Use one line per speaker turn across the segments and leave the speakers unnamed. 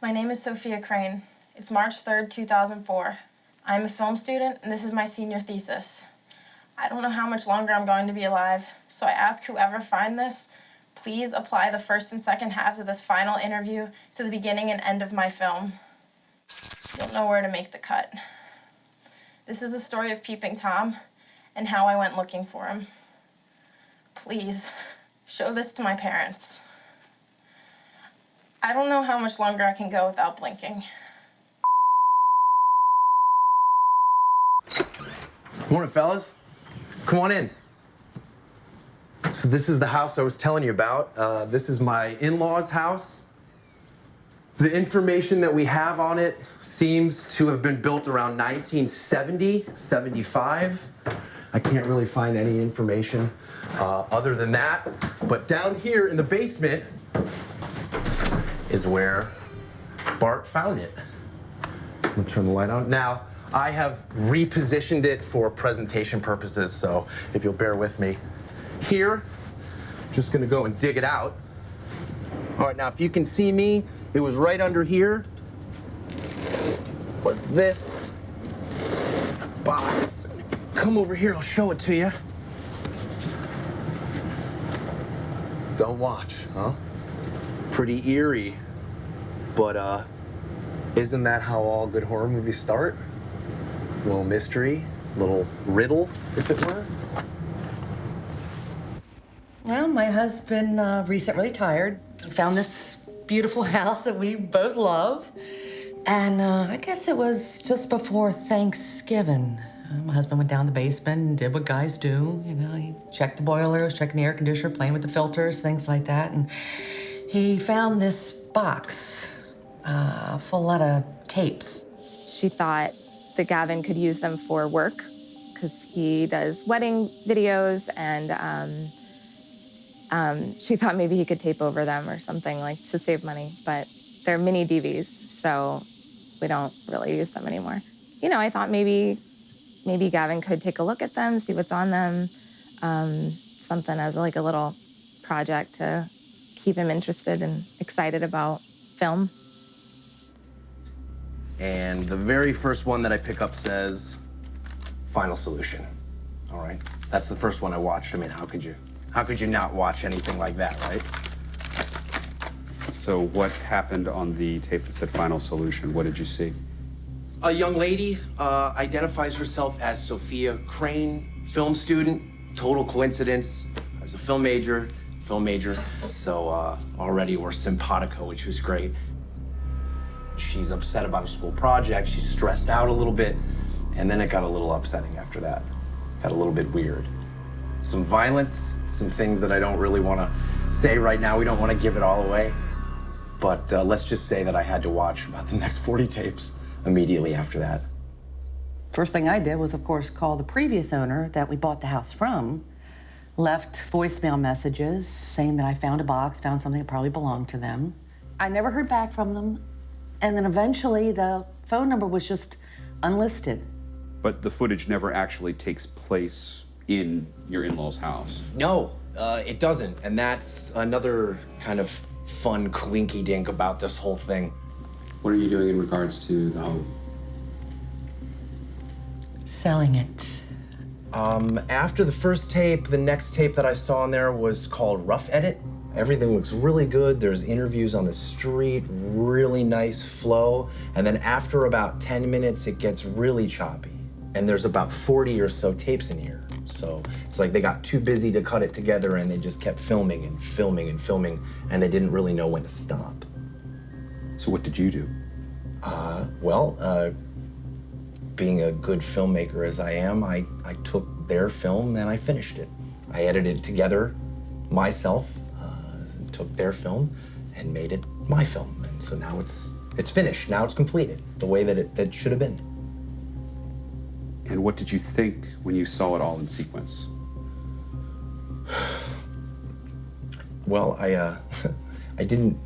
My name is Sophia Crane. It's March 3rd, 2004. I'm a film student, and this is my senior thesis. I don't know how much longer I'm going to be alive, so I ask whoever finds this, please apply the first and second halves of this final interview to the beginning and end of my film. You'll know where to make the cut. This is the story of Peeping Tom and how I went looking for him. Please, show this to my parents. I don't know how much longer I can go without blinking.
Morning, fellas. Come on in. So this is the house I was telling you about. This is my in-laws' house. The information that we have on it seems to have been built around 1970, 75. I can't really find any information other than that. But down here in the basement is where Bart found it. I'm gonna turn the light on. Now, I have repositioned it for presentation purposes, so if you'll bear with me. Here, I'm just gonna go and dig it out. All right, now if you can see me, it was right under here. Was this box. If you come over here, I'll show it to you. Don't watch, huh? Pretty eerie, but isn't that how all good horror movies start? A little mystery, a little riddle, if it were.
Well, my husband recently retired. He found this beautiful house that we both love. And I guess it was just before Thanksgiving. My husband went down the basement and did what guys do. You know, he checked the boilers, checking the air conditioner, playing with the filters, things like that. And he found this box full of a lot of tapes.
She thought that Gavin could use them for work because he does wedding videos, and she thought maybe he could tape over them or something, like, to save money. But they're mini DVs, so we don't really use them anymore. You know, I thought maybe Gavin could take a look at them, see what's on them, something as like a little project to keep him interested and excited about film.
And the very first one that I pick up says, Final Solution. All right, that's the first one I watched. I mean, how could you not watch anything like that, right?
So what happened on the tape that said Final Solution? What did you see?
A young lady identifies herself as Sophia Crane, film student. Total coincidence. I was a film major, so already we're simpatico, which was great. She's upset about a school project. She's stressed out a little bit, and then it got a little upsetting after that. Got a little bit weird. Some violence, some things that I don't really want to say right now. We don't want to give it all away. But let's just say that I had to watch about the next 40 tapes immediately after that.
First thing I did was, of course, call the previous owner that we bought the house from, left voicemail messages saying that I found a box, found something that probably belonged to them. I never heard back from them. And then eventually the phone number was just unlisted.
But the footage never actually takes place in your in-laws' house.
No, it doesn't. And that's another kind of fun coinky-dink about this whole thing.
What are you doing in regards to the home?
Selling it.
After the first tape, the next tape that I saw in there was called Rough Edit. Everything looks really good. There's interviews on the street, really nice flow. And then after about 10 minutes, it gets really choppy. And there's about 40 or so tapes in here. So it's like they got too busy to cut it together and they just kept filming and filming and filming, and they didn't really know when to stop.
So what did you do?
Being a good filmmaker as I am, I took their film and I finished it. I edited it together myself, took their film and made it my film. And so now it's finished. Now it's completed the way that it should have been.
And what did you think when you saw it all in sequence?
Well, I didn't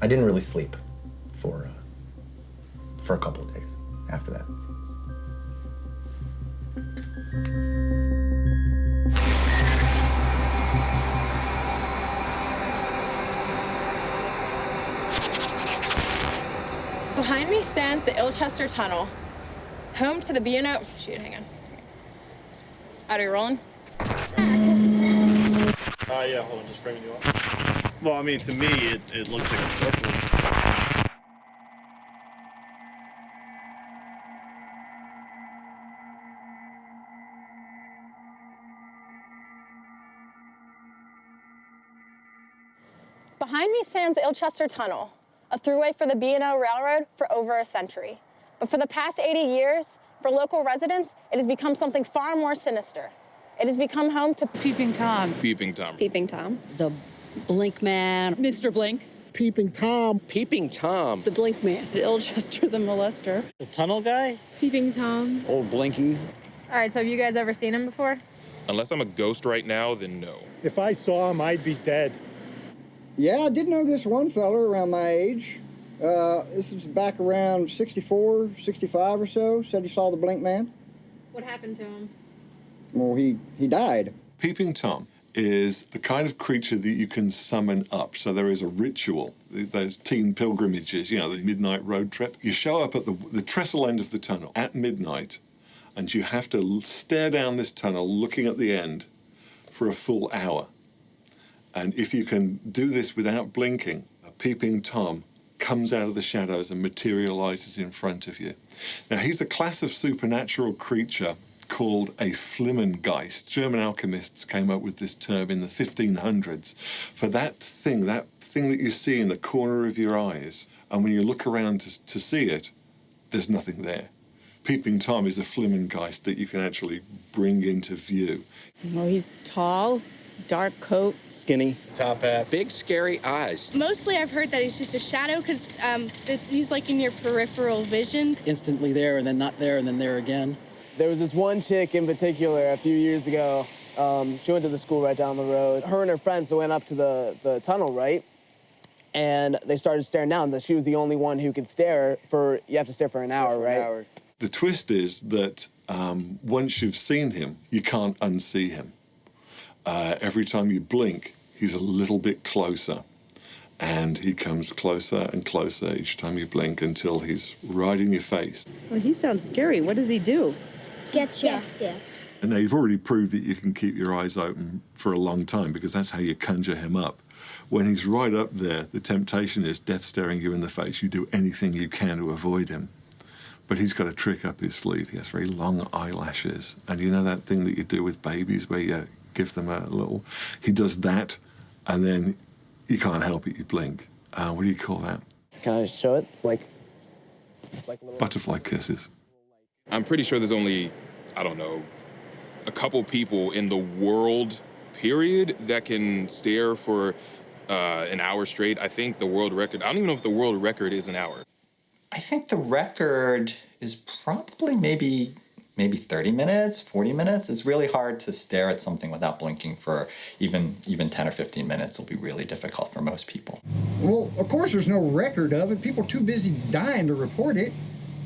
really sleep for a couple of days after that.
Behind me stands the Ilchester Tunnel, home to the B&O. Shoot, hang on. Are you rolling?
Yeah, hold on, just framing you up. Well, I mean, to me, it looks like a circle.
Behind me stands the Ilchester Tunnel, a throughway for the B&O Railroad for over a century. But for the past 80 years, for local residents, it has become something far more sinister. It has become home to
Peeping Tom.
Peeping Tom.
Peeping Tom.
The Blink Man. Mr. Blink.
Peeping Tom.
Peeping Tom.
The Blink Man.
Ilchester the Molester.
The tunnel guy?
Peeping Tom.
Old Blinky.
All right, so have you guys ever seen him before?
Unless I'm a ghost right now, then no.
If I saw him, I'd be dead.
Yeah, I did know this one fella around my age. This is back around 64, 65 or so. Said he saw the Blink Man.
What happened to him?
Well, he died.
Peeping Tom is the kind of creature that you can summon up. So there is a ritual. Those teen pilgrimages, you know, the midnight road trip. You show up at the trestle end of the tunnel at midnight, and you have to stare down this tunnel looking at the end for a full hour. And if you can do this without blinking, a Peeping Tom comes out of the shadows and materializes in front of you. Now, he's a class of supernatural creature called a Flimmengeist. German alchemists came up with this term in the 1500s for that thing that you see in the corner of your eyes, and when you look around to see it, there's nothing there. Peeping Tom is a Flimmengeist that you can actually bring into view.
Well, he's tall, dark coat.
Skinny. Top hat.
Big, scary eyes.
Mostly I've heard that he's just a shadow because he's like in your peripheral vision.
Instantly there, and then not there, and then there again.
There was this one chick in particular a few years ago. She went to the school right down the road. Her and her friends went up to the tunnel, right? And they started staring down. She was the only one who could stare for, you have to stare for an hour, right?
The twist is that once you've seen him, you can't unsee him. Every time you blink, he's a little bit closer. And he comes closer and closer each time you blink until he's right in your face.
Well, he sounds scary. What does he do?
Gets you.
And now you've already proved that you can keep your eyes open for a long time because that's how you conjure him up. When he's right up there, the temptation is death staring you in the face. You do anything you can to avoid him. But he's got a trick up his sleeve. He has very long eyelashes. And you know that thing that you do with babies where you give them a little... He does that, and then you can't help it, you blink. What do you call that?
Can I show it? It's like little...
Butterfly kisses.
I'm pretty sure there's only, I don't know, a couple people in the world, period, that can stare for an hour straight. I think the world record, I don't even know if the world record is an hour.
I think the record is probably maybe 30 minutes, 40 minutes. It's really hard to stare at something without blinking for even 10 or 15 minutes. It'll be really difficult for most people.
Well, of course there's no record of it. People are too busy dying to report it.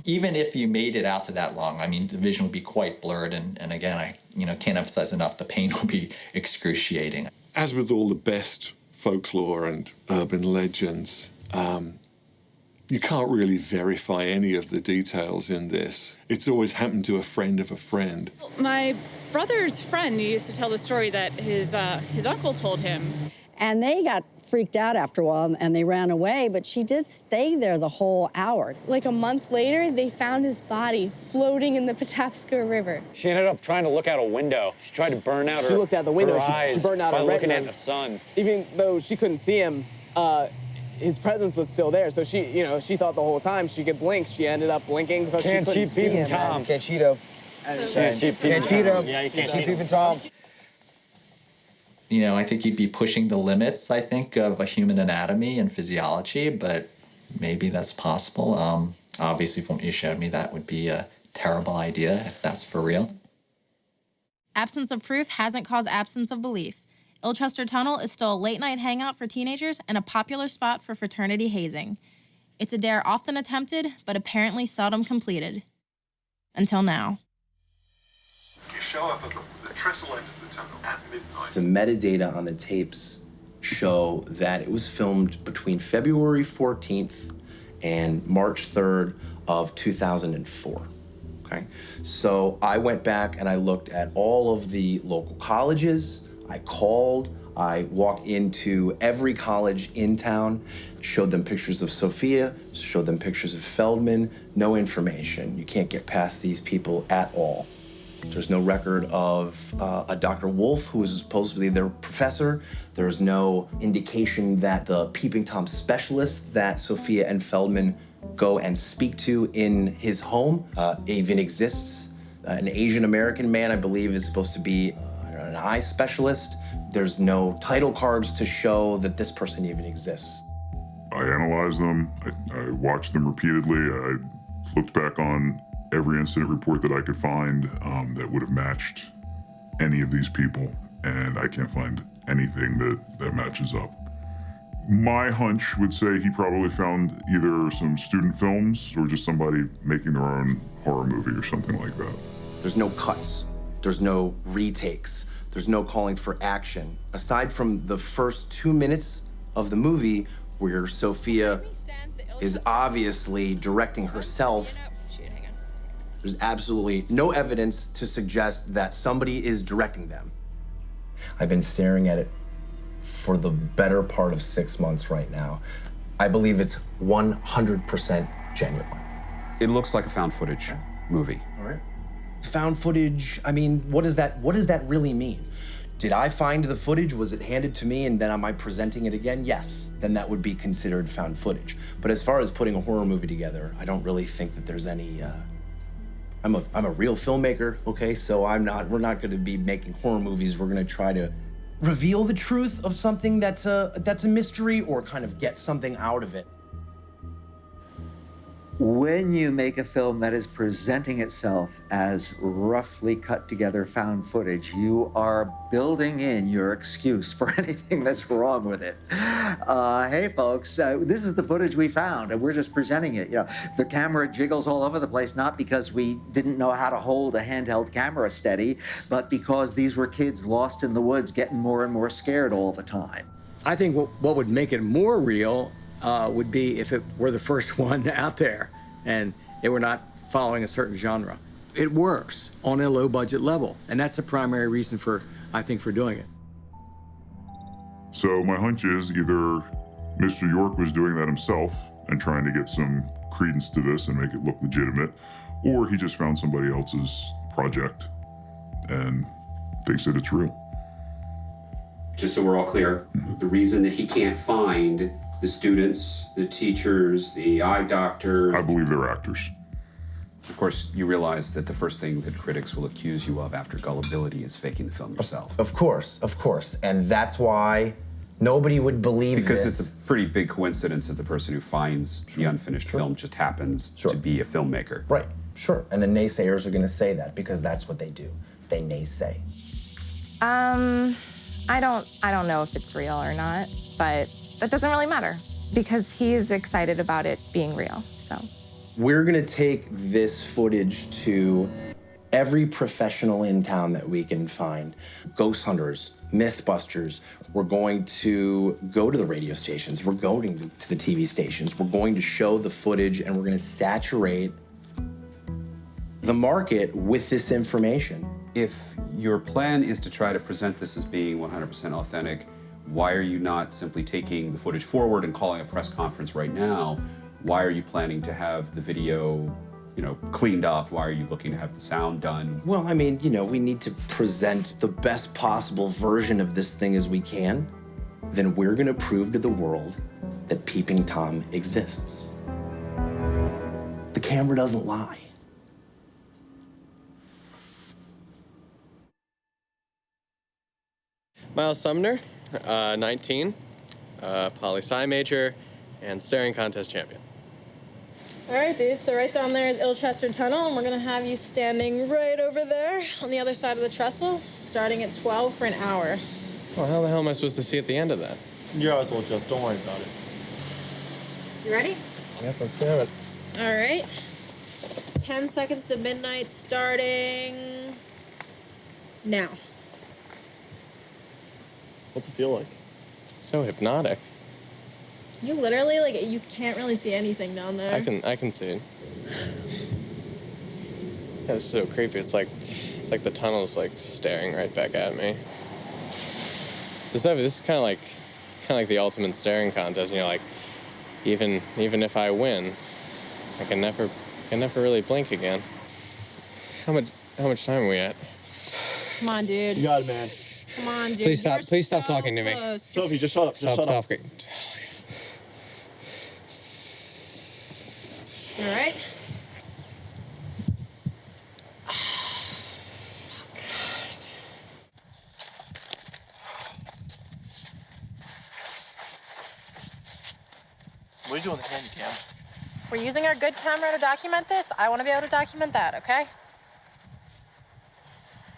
Even if you made it out to that long, I mean, the vision would be quite blurred. And again, I can't emphasize enough, the pain will be excruciating.
As with all the best folklore and urban legends, you can't really verify any of the details in this. It's always happened to a friend of a friend.
My brother's friend used to tell the story that his uncle told him.
And they got freaked out after a while, and they ran away, but she did stay there the whole hour.
Like a month later, they found his body floating in the Patapsco River.
She ended up trying to look out a window. She tried to burn out
She looked out the window.
eyes
She burned out
by
her
looking
retinas.
at the sun.
Even though she couldn't see him, his presence was still there. So she thought the whole time she could blink. She ended up blinking because she couldn't see him.
Tom.
Can't cheat him.
Can't cheat him.
Yeah, you can't
Keep Peeping Tom.
You know, I think you'd be pushing the limits, I think, of a human anatomy and physiology, but maybe that's possible. Obviously, from what you showed me, that would be a terrible idea if that's for real.
Absence of proof hasn't caused absence of belief. Ilchester Tunnel is still a late-night hangout for teenagers and a popular spot for fraternity hazing. It's a dare often attempted, but apparently seldom completed. Until now.
You show up at the trestle end of the tunnel at midnight.
The metadata on the tapes show that it was filmed between February 14th and March 3rd of 2004. Okay? So I went back and I looked at all of the local colleges. I called, I walked into every college in town, showed them pictures of Sophia, showed them pictures of Feldman, no information. You can't get past these people at all. There's no record of a Dr. Wolf, who was supposedly their professor. There's no indication that the Peeping Tom specialist that Sophia and Feldman go and speak to in his home even exists. An Asian American man, I believe, is supposed to be an eye specialist. There's no title cards to show that this person even exists.
I analyzed them, I watched them repeatedly, I looked back on every incident report that I could find that would have matched any of these people, and I can't find anything that matches up. My hunch would say he probably found either some student films or just somebody making their own horror movie or something like that.
There's no cuts, there's no retakes, there's no calling for action. Aside from the first 2 minutes of the movie where Sophia is obviously directing herself, there's absolutely no evidence to suggest that somebody is directing them. I've been staring at it for the better part of 6 months right now. I believe it's 100% genuine.
It looks like a found footage movie.
All right. Found footage, I mean, what does that really mean? Did I find the footage? Was it handed to me and then am I presenting it again? Yes, then that would be considered found footage. But as far as putting a horror movie together, I don't really think that there's any, I'm a real filmmaker, okay? So we're not gonna be making horror movies. We're gonna try to reveal the truth of something that's a mystery or kind of get something out of it.
When you make a film that is presenting itself as roughly cut together found footage, you are building in your excuse for anything that's wrong with it. Hey folks, this is the footage we found and we're just presenting it. You know, the camera jiggles all over the place, not because we didn't know how to hold a handheld camera steady, but because these were kids lost in the woods getting more and more scared all the time.
I think what would make it more real would be if it were the first one out there and they were not following a certain genre. It works on a low budget level, and that's the primary reason I think for doing it.
So my hunch is either Mr. York was doing that himself and trying to get some credence to this and make it look legitimate, or he just found somebody else's project and thinks that it's real.
Just so we're all clear, the reason that he can't find the students, the teachers, the eye doctors.
I believe they're actors.
Of course, you realize that the first thing that critics will accuse you of after gullibility is faking the film yourself.
Of course. And that's why nobody would believe
because
this.
It's a pretty big coincidence that the person who finds the unfinished film just happens to be a filmmaker.
Right, sure. And the naysayers are gonna say that because that's what they do. They naysay.
I don't know if it's real or not, but that doesn't really matter because he's excited about it being real, so.
We're gonna take this footage to every professional in town that we can find. Ghost hunters, mythbusters. We're going to go to the radio stations. We're going to the TV stations. We're going to show the footage and we're gonna saturate the market with this information.
If your plan is to try to present this as being 100% authentic, why are you not simply taking the footage forward and calling a press conference right now? Why are you planning to have the video, cleaned up? Why are you looking to have the sound done?
Well, I mean, we need to present the best possible version of this thing as we can. Then we're gonna prove to the world that Peeping Tom exists. The camera doesn't lie.
Miles Sumner, 19, poli-sci major, and staring contest champion.
All right, dude, so right down there is Ilchester Tunnel, and we're gonna have you standing right over there on the other side of the trestle, starting at 12 for an hour.
Well, how the hell am I supposed to see at the end of that?
Your eyes will adjust, don't worry about it.
You ready?
Yep, let's do it.
All right. 10 seconds to midnight, starting now.
What's it feel like?
It's so hypnotic.
You literally, like, you can't really see anything down there.
I can see it. Yeah, it's so creepy. It's like the tunnel's like staring right back at me. So Sophia, this is kind of like the ultimate staring contest. You know, like even if I win, I can never really blink again. How much time are we at?
Come on, dude.
You got it, man.
Come on, dude.
Please stop talking to me.
Sophie, just shut up. Just shut up.
All right.
What are you doing with the handy cam?
We're using our good camera to document this. I want to be able to document that, okay?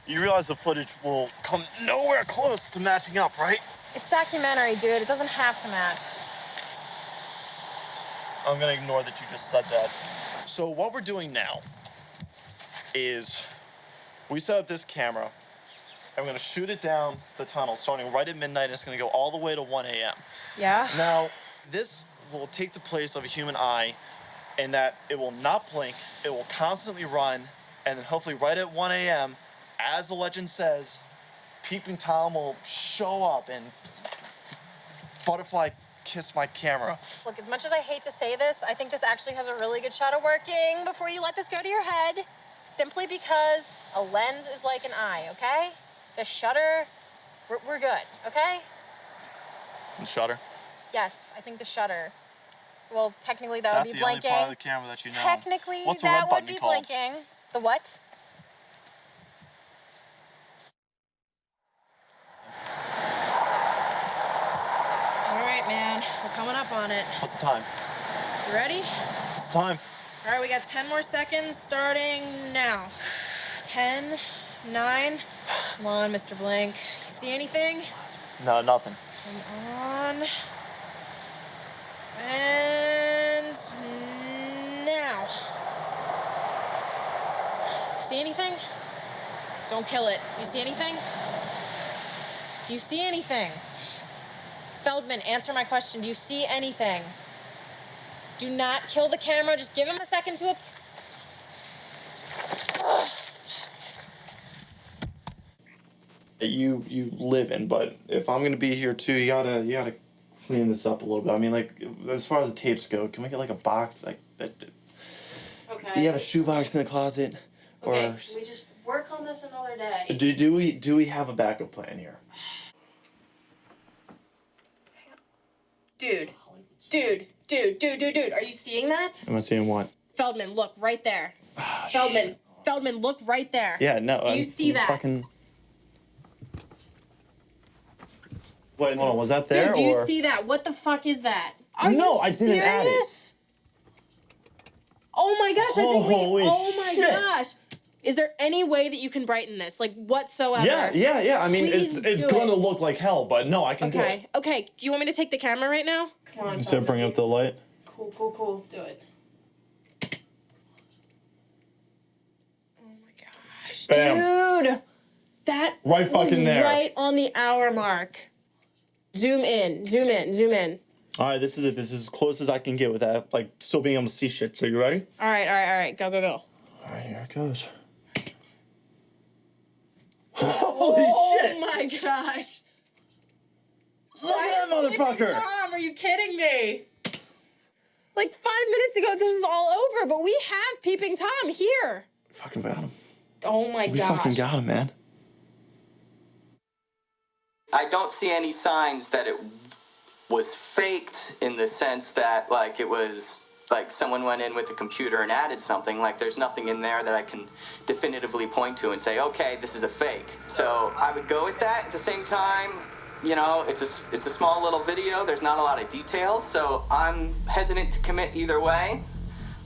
You realize the footage will come nowhere close to matching up, right?
It's documentary, dude. It doesn't have to match.
I'm gonna ignore that you just said that. So what we're doing now is we set up this camera and we're gonna shoot it down the tunnel starting right at midnight and it's gonna go all the way to 1 a.m.
Yeah?
Now, this will take the place of a human eye in that it will not blink, it will constantly run, and then hopefully right at 1 a.m., as the legend says, Peeping Tom will show up and butterfly kiss my camera.
Look, as much as I hate to say this, I think this actually has a really good shot of working before you let this go to your head. Simply because a lens is like an eye, okay? The shutter, we're good, okay?
The shutter?
Yes, I think the shutter. Well, technically that
That's
would be
the only
blinking.
part of the camera that you know.
Technically
What's the
that
red button
would be
called?
blinking. The what? All right, man. We're coming up on it.
What's the time?
You ready?
What's the time?
All right, we got 10 more seconds starting now. 10, 9. Come on, Mr. Blink. You see anything?
No, nothing.
Come on. And now. See anything? Don't kill it. You see anything? Do you see anything? Feldman, answer my question. Do you see anything? Do not kill the camera. Just give him a second to...
You live in, but if I'm gonna be here too, you gotta clean this up a little bit. I mean, like, as far as the tapes go, can we get like a box like that?
Okay.
You have a shoebox in the closet,
Okay,
or
can we just work on this another day?
do we have a backup plan here?
Dude, are you seeing that?
Am I seeing what?
Feldman, look, right there. Feldman, look right there.
Yeah, no.
Do you see that?
Fucking... Wait, hold on. Was that there?
Dude, do you
or...
see that? What the fuck is that? Are
No,
you
I didn't add it.
serious? Oh my gosh!
Holy
oh my
shit.
gosh! Is there any way that you can brighten this, like whatsoever?
Yeah. I mean,
Please
it's
do
gonna
it.
look like hell, but no, I can do it.
Okay. Do you want me to take the camera right now? Come on.
Instead of bring up the light.
Cool. Do it. Oh my gosh,
Bam.
dude! That
Right fucking
was
there.
Right on the hour mark. Zoom in.
All right, this is it. This is as close as I can get with that, like still being able to see shit. So you ready?
All right. Go.
All right, here it goes. Holy shit!
Oh my gosh!
Look at that motherfucker!
Tom, are you kidding me? Like 5 minutes ago, this was all over, but we have Peeping Tom here.
Fucking got him.
Oh my
We
gosh!
fucking got him, man.
I don't see any signs that it was faked in the sense that, like, it was, like, someone went in with a computer and added something. Like, there's nothing in there that I can definitively point to and say, okay, this is a fake. So I would go with that. At the same time, you know, it's a small little video. There's not a lot of details, so I'm hesitant to commit either way.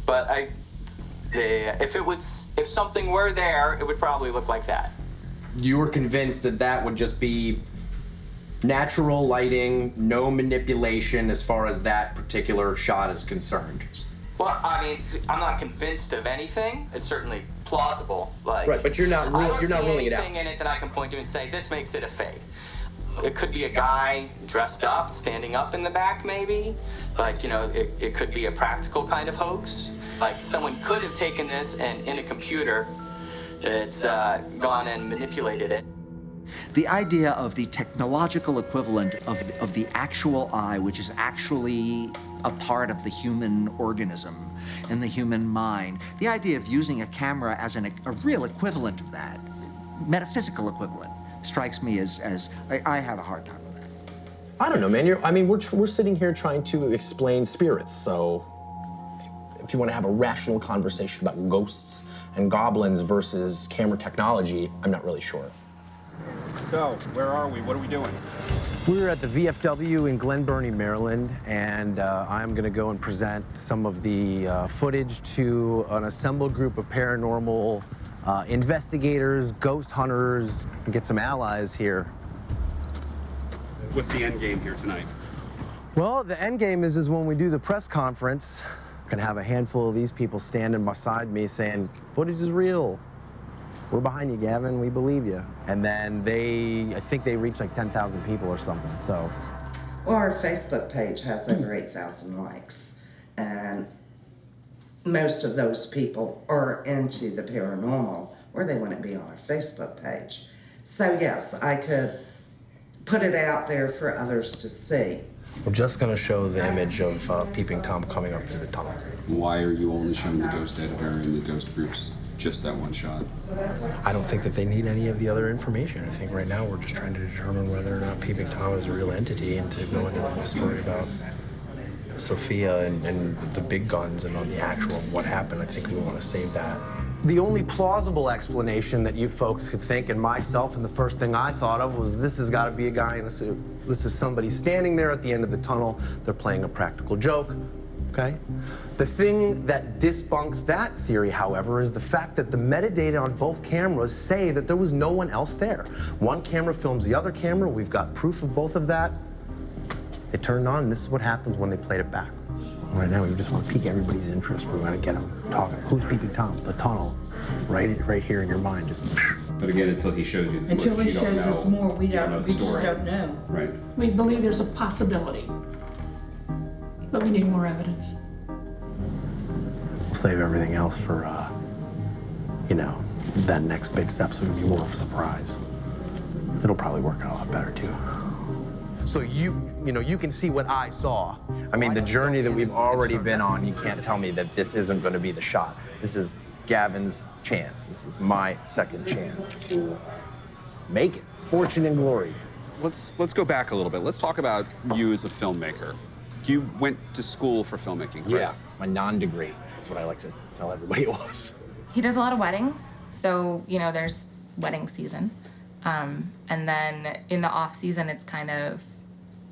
But if something were there, it would probably look like that.
You were convinced that that would just be natural lighting, no manipulation as far as that particular shot is concerned.
Well, I mean, I'm not convinced of anything. It's certainly plausible. Like,
right, but you're not ruling it out.
I don't see anything in it that I can point to and say this makes it a fake. It could be a guy dressed up, standing up in the back, maybe. Like, you know, it could be a practical kind of hoax. Like, someone could have taken this and in a computer, it's gone and manipulated it.
The idea of the technological equivalent of the actual eye, which is actually a part of the human organism and the human mind, the idea of using a camera as a real equivalent of that, metaphysical equivalent, strikes me as I have a hard time with it.
I don't know, man. We're sitting here trying to explain spirits, so if you want to have a rational conversation about ghosts and goblins versus camera technology, I'm not really sure.
So, where are we? What are we doing?
We're at the VFW in Glen Burnie, Maryland, and I'm going to go and present some of the footage to an assembled group of paranormal investigators, ghost hunters, and get some allies here.
What's the end game here tonight?
Well, the end game is when we do the press conference, I'm going to have a handful of these people standing beside me saying, footage is real. We're behind you, Gavin. We believe you. And then I think they reach like 10,000 people or something, so.
Well, our Facebook page has over 8,000 likes, and most of those people are into the paranormal, or they wouldn't be on our Facebook page. So yes, I could put it out there for others to see.
We're just going to show the image of Peeping Tom coming up through the tunnel.
Why are you only showing the ghost editor and the ghost groups just that one shot?
I don't think that they need any of the other information. I think right now we're just trying to determine whether or not Peeping Tom is a real entity and to go into the story about Sophia and the big guns and on the actual what happened. I think we want to save that. The only plausible explanation that you folks could think, and myself, and the first thing I thought of was this has got to be a guy in a suit. This is somebody standing there at the end of the tunnel. They're playing a practical joke, okay? The thing that debunks that theory, however, is the fact that the metadata on both cameras say that there was no one else there. One camera films the other camera. We've got proof of both of that. They turned on, and this is what happens when they played it back. Right now, we just want to pique everybody's interest. We want to get them talking. Who's Peeping Tom? The tunnel, right here in your mind. Just.
But again, until he shows you the
until
footage,
he shows us more, we just don't know.
Right.
We believe there's a possibility, but we need more evidence.
We'll save everything else for, that next big step, so it'll be more of a surprise. It'll probably work out a lot better, too. So you can see what I saw. I mean, the journey that we've already been on, you can't tell me that this isn't going to be the shot. This is Gavin's chance. This is my second chance to make it. Fortune and glory.
Let's go back a little bit. Let's talk about you as a filmmaker. You went to school for filmmaking, correct?
Yeah, my non-degree. That's what I like to tell everybody it was.
He does a lot of weddings, so, there's wedding season. And then in the off season, it's kind of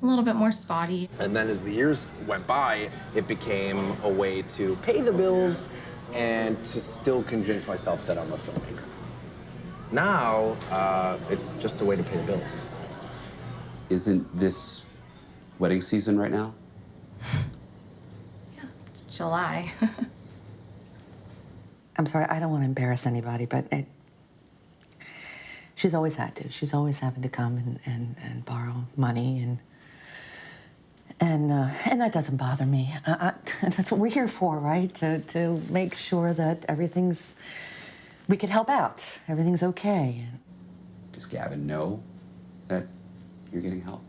a little bit more spotty.
And then as the years went by, it became a way to pay the bills and to still convince myself that I'm a filmmaker. Now, it's just a way to pay the bills.
Isn't this wedding season right now?
Yeah, it's July.
I'm sorry, I don't want to embarrass anybody, but she's always had to. She's always having to come and borrow money, and that doesn't bother me. That's what we're here for, right? To make sure that we can help out. Everything's okay.
Does Gavin know that you're getting help?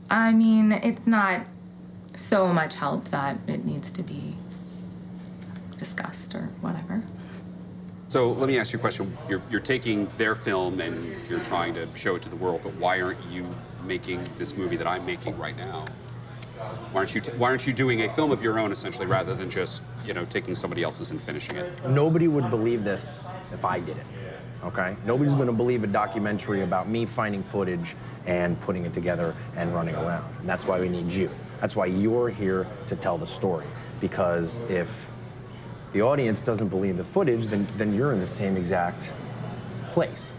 I mean, it's not so much help that it needs to be discussed or whatever.
So let me ask you a question. You're taking their film and you're trying to show it to the world, but why aren't you making this movie that I'm making right now? Why aren't you doing a film of your own, essentially, rather than just, taking somebody else's and finishing it?
Nobody would believe this if I did it, okay? Nobody's gonna believe a documentary about me finding footage and putting it together and running around. And that's why we need you. That's why you're here to tell the story. Because if the audience doesn't believe the footage, then you're in the same exact place.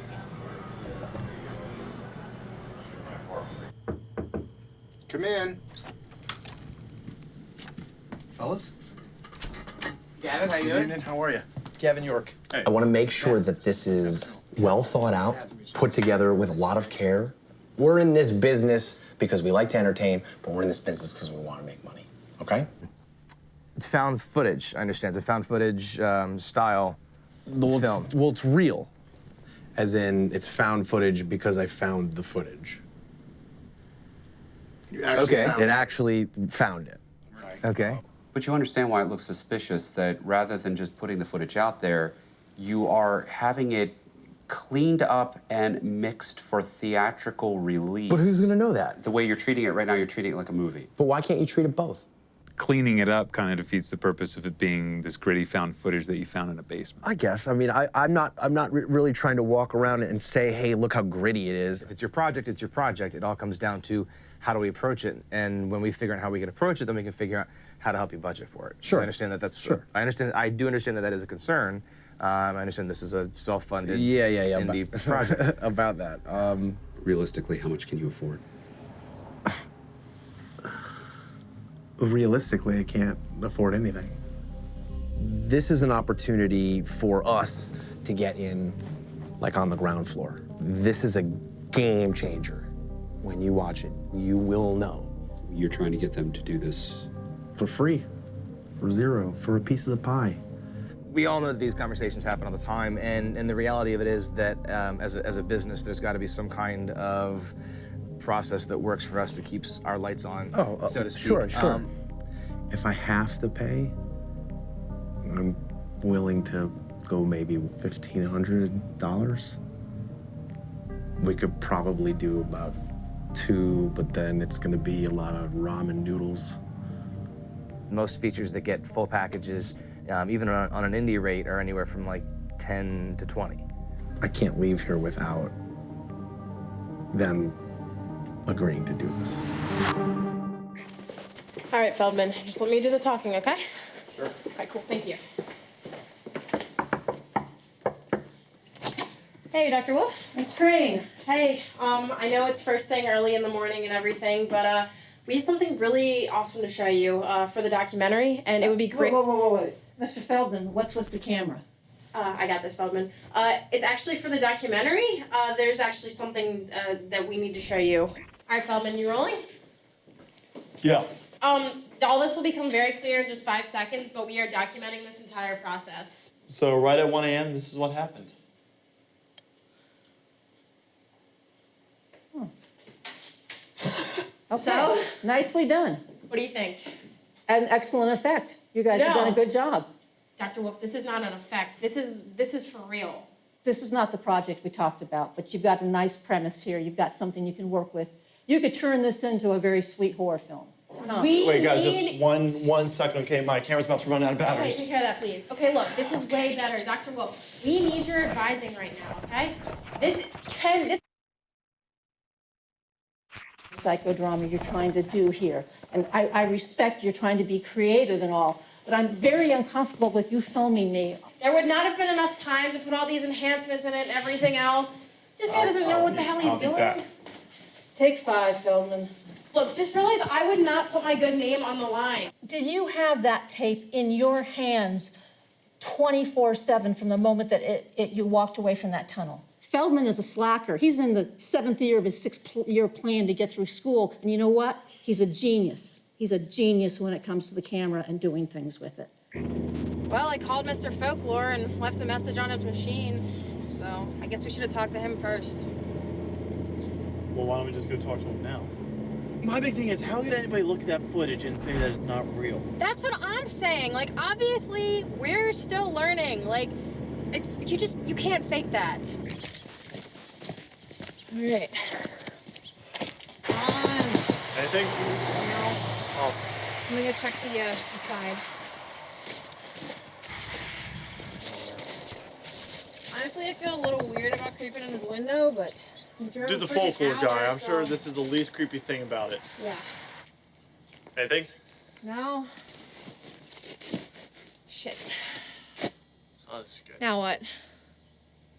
Come in.
Fellas? Gavin, how you doing? How are you? Gavin York.
I want to make sure that this is well thought out, put together with a lot of care. We're in this business because we like to entertain, but we're in this business because we want to make money, okay?
It's found footage, I understand. It's a found footage style film.
Well, it's real. As in, it's found footage because I found the footage.
You actually found
It actually found it.
Okay.
But you understand why it looks suspicious that rather than just putting the footage out there, you are having it cleaned up and mixed for theatrical release.
But who's gonna know that?
The way you're treating it right now, you're treating it like a movie.
But why can't you treat it both?
Cleaning it up kind of defeats the purpose of it being this gritty found footage that you found in a basement.
I guess. I mean, I'm not really trying to walk around and say, hey, look how gritty it is.
If it's your project, it's your project. It all comes down to how do we approach it, and when we figure out how we can approach it, then we can figure out how to help you budget for it.
Sure.
So I understand that that's.
Sure.
I do understand that is a concern. I understand this is a self-funded indie
about,
project.
about that.
Realistically, how much can you afford?
Realistically, I can't afford anything. This is an opportunity for us to get in, like, on the ground floor. This is a game changer. When you watch it, you will know.
You're trying to get them to do this
for free, for zero, for a piece of the pie.
We all know that these conversations happen all the time, and the reality of it is that as a business, there's got to be some kind of process that works for us to keep our lights on, so to speak.
Sure. If I have to pay, I'm willing to go maybe $1,500. We could probably do about 2, but then it's gonna be a lot of ramen noodles.
Most features that get full packages, even on an indie rate, are anywhere from like 10 to 20.
I can't leave here without them agreeing to do this.
All right, Feldman, just let me do the talking, okay?
Sure.
All right, cool, thank you. Hey, Dr. Wolf.
Miss Crane.
Hey, I know it's first thing early in the morning and everything, but we have something really awesome to show you for the documentary, and it would be great.
Whoa. Mr. Feldman, what's with the camera?
I got this, Feldman. It's actually for the documentary. There's actually something that we need to show you. All right, Feldman, you rolling?
Yeah.
All this will become very clear in just 5 seconds, but we are documenting this entire process.
So right at 1 a.m., this is what happened.
Okay.
So?
Nicely done.
What do you think?
An excellent effect. You guys have done a good job.
Dr. Wolf, this is not an effect. This is for real.
This is not the project we talked about, but you've got a nice premise here. You've got something you can work with. You could turn this into a very sweet horror film.
Wait, guys, just one second, okay? My camera's about to run out of
Okay,
batteries.
take care of that, please. Okay, look, this is way better. Dr. Wolf, we need your advising right now, okay? This
psychodrama you're trying to do here. And I respect you're trying to be creative and all, but I'm very uncomfortable with you filming me.
There would not have been enough time to put all these enhancements in it and everything else. This guy doesn't know what the hell he's doing.
Take 5, Feldman.
Look, just realize I would not put my good name on the line.
Did you have that tape in your hands 24/7 from the moment that you walked away from that tunnel? Feldman is a slacker. He's in the 7th year of his 6th-year plan to get through school. And you know what? He's a genius. He's a genius when it comes to the camera and doing things with it.
Well, I called Mr. Folklore and left a message on his machine. So I guess we should have talked to him first.
Well, why don't we just go talk to him now? My big thing is, how could anybody look at that footage and say that it's not real?
That's what I'm saying. Like, obviously, we're still learning. Like, you can't fake that.
All right.
Anything?
No. I'm gonna go check the side. Honestly, I feel a little weird about creeping in his window, but...
Dude's a folklore guy. I'm sure this is the least creepy thing about it.
Yeah.
Anything?
No. Shit.
Oh, this is good.
Now what?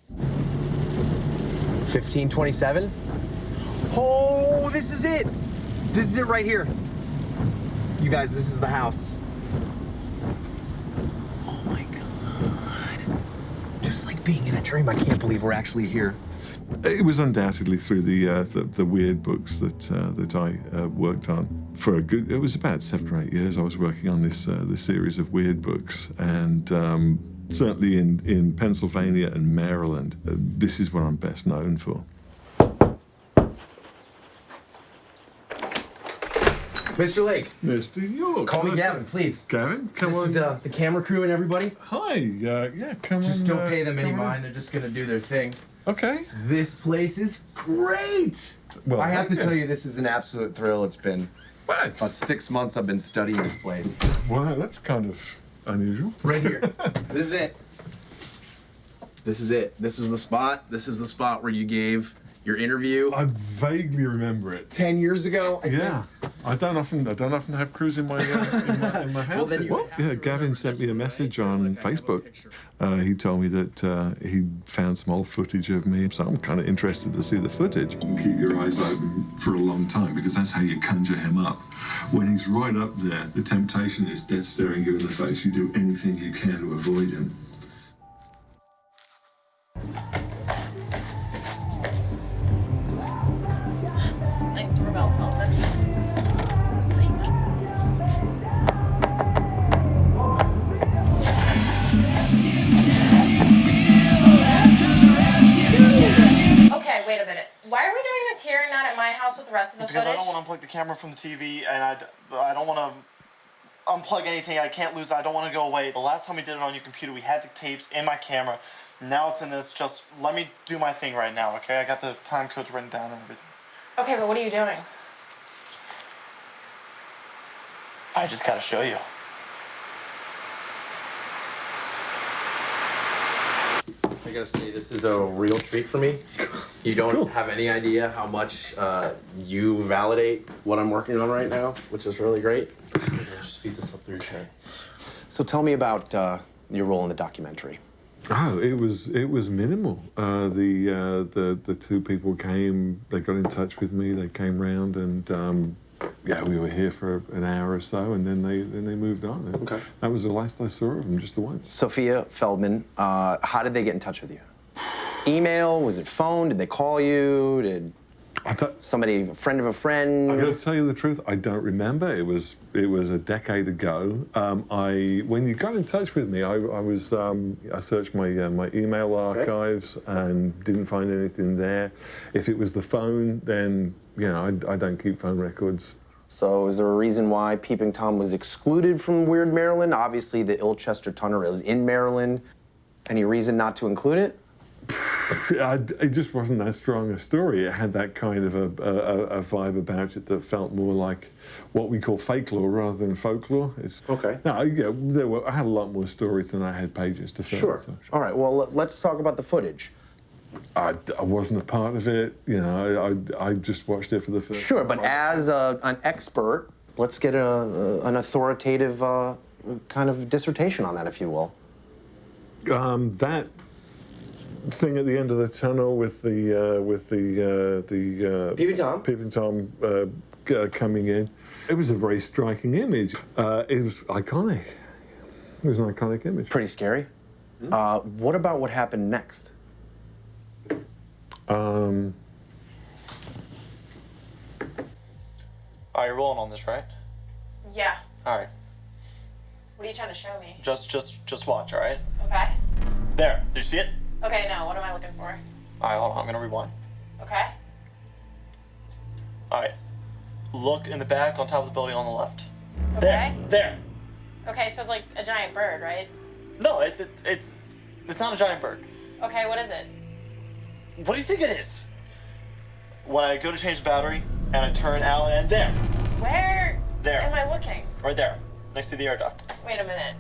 1527. Oh, this is it. This is it right here. You guys, this is the house. Oh my God. Just like being in a dream. I can't believe we're actually here.
It was undoubtedly through the weird books that I worked on for a good. It was about 7 or 8 years. I was working on this series of weird books, and certainly in Pennsylvania and Maryland, this is what I'm best known for.
Mr. Lake.
Mr. York.
Call me Gavin, please.
Gavin, come on.
This is the camera crew and everybody.
Hi. Yeah, come on.
Just don't pay them any mind. They're just gonna do their thing.
Okay.
This place is great.
Well,
I have to
okay.
tell you, this is an absolute thrill. It's been about 6 months I've been studying this place.
Wow, that's kind of unusual.
Right here. This is it. This is it. This is the spot. This is the spot where you gave your interview.
I vaguely remember it.
10 years ago.
Yeah, I don't often have crews in my in my house. Yeah, Gavin sent me a message on Facebook. He told me that he found some old footage of me, so I'm kind of interested to see the footage. Keep your eyes open for a long time, because that's how you conjure him up. When he's right up there, the temptation is death staring you in the face. You do anything you can to avoid him.
Nice doorbell, Feldman. Okay, wait a minute. Why are we doing this here and not at my house with the rest of the
Because
footage?
I don't want to unplug the camera from the TV, and I don't want to unplug anything. I can't lose it. I don't want to go away. The last time we did it on your computer, we had the tapes in my camera. Now it's in this. Just let me do my thing right now, okay? I got the time codes written down and everything.
Okay, but what are you doing?
I just gotta show you.
I gotta say, this is a real treat for me. You don't have any idea how much you validate what I'm working on right now, which is really great. Just feed this up through your chair. So tell me about your role in the documentary.
Oh, it was minimal. The two people came. They got in touch with me. They came round, and yeah, we were here for an hour or so, and then they moved on. Okay. That was the last I saw of them, just the once.
Sophia, Feldman, how did they get in touch with you? Email? Was it phone? Did they call you? Did somebody, a friend of a friend?
I got to tell you the truth, I don't remember. It was a decade ago. When you got in touch with me, I searched my email archives and didn't find anything there. If it was the phone, then I don't keep phone records.
So is there a reason why Peeping Tom was excluded from Weird Maryland? Obviously, the Ilchester Tunnel is in Maryland. Any reason not to include it?
It just wasn't that strong a story. It had that kind of a vibe about it that felt more like what we call fake lore rather than folklore. Okay. No, I had a lot more stories than I had pages to fill.
Sure.
So.
All right, well, let's talk about the footage.
I wasn't a part of it. I just watched it for the first time.
Sure, but as an expert, let's get an authoritative kind of dissertation on that, if you will.
That thing at the end of the tunnel with the Peeping Tom coming in. It was a very striking image. It was iconic. It was an iconic image.
Pretty scary. What about what happened next?
Alright, you're rolling on this, right?
Yeah.
Alright.
What are you trying to show me?
Just watch, alright?
Okay.
There. Do you see it?
Okay, no, what am I looking for?
Alright, hold on. I'm gonna rewind.
Okay.
Alright. Look in the back on top of the building on the left.
Okay.
There.
Okay, so it's like a giant bird, right?
No, it's not a giant bird.
Okay, what is it?
What do you think it is? When I go to change the battery and I turn out and there.
Where
There.
am I looking?
Right there, next to the air duct.
Wait a minute.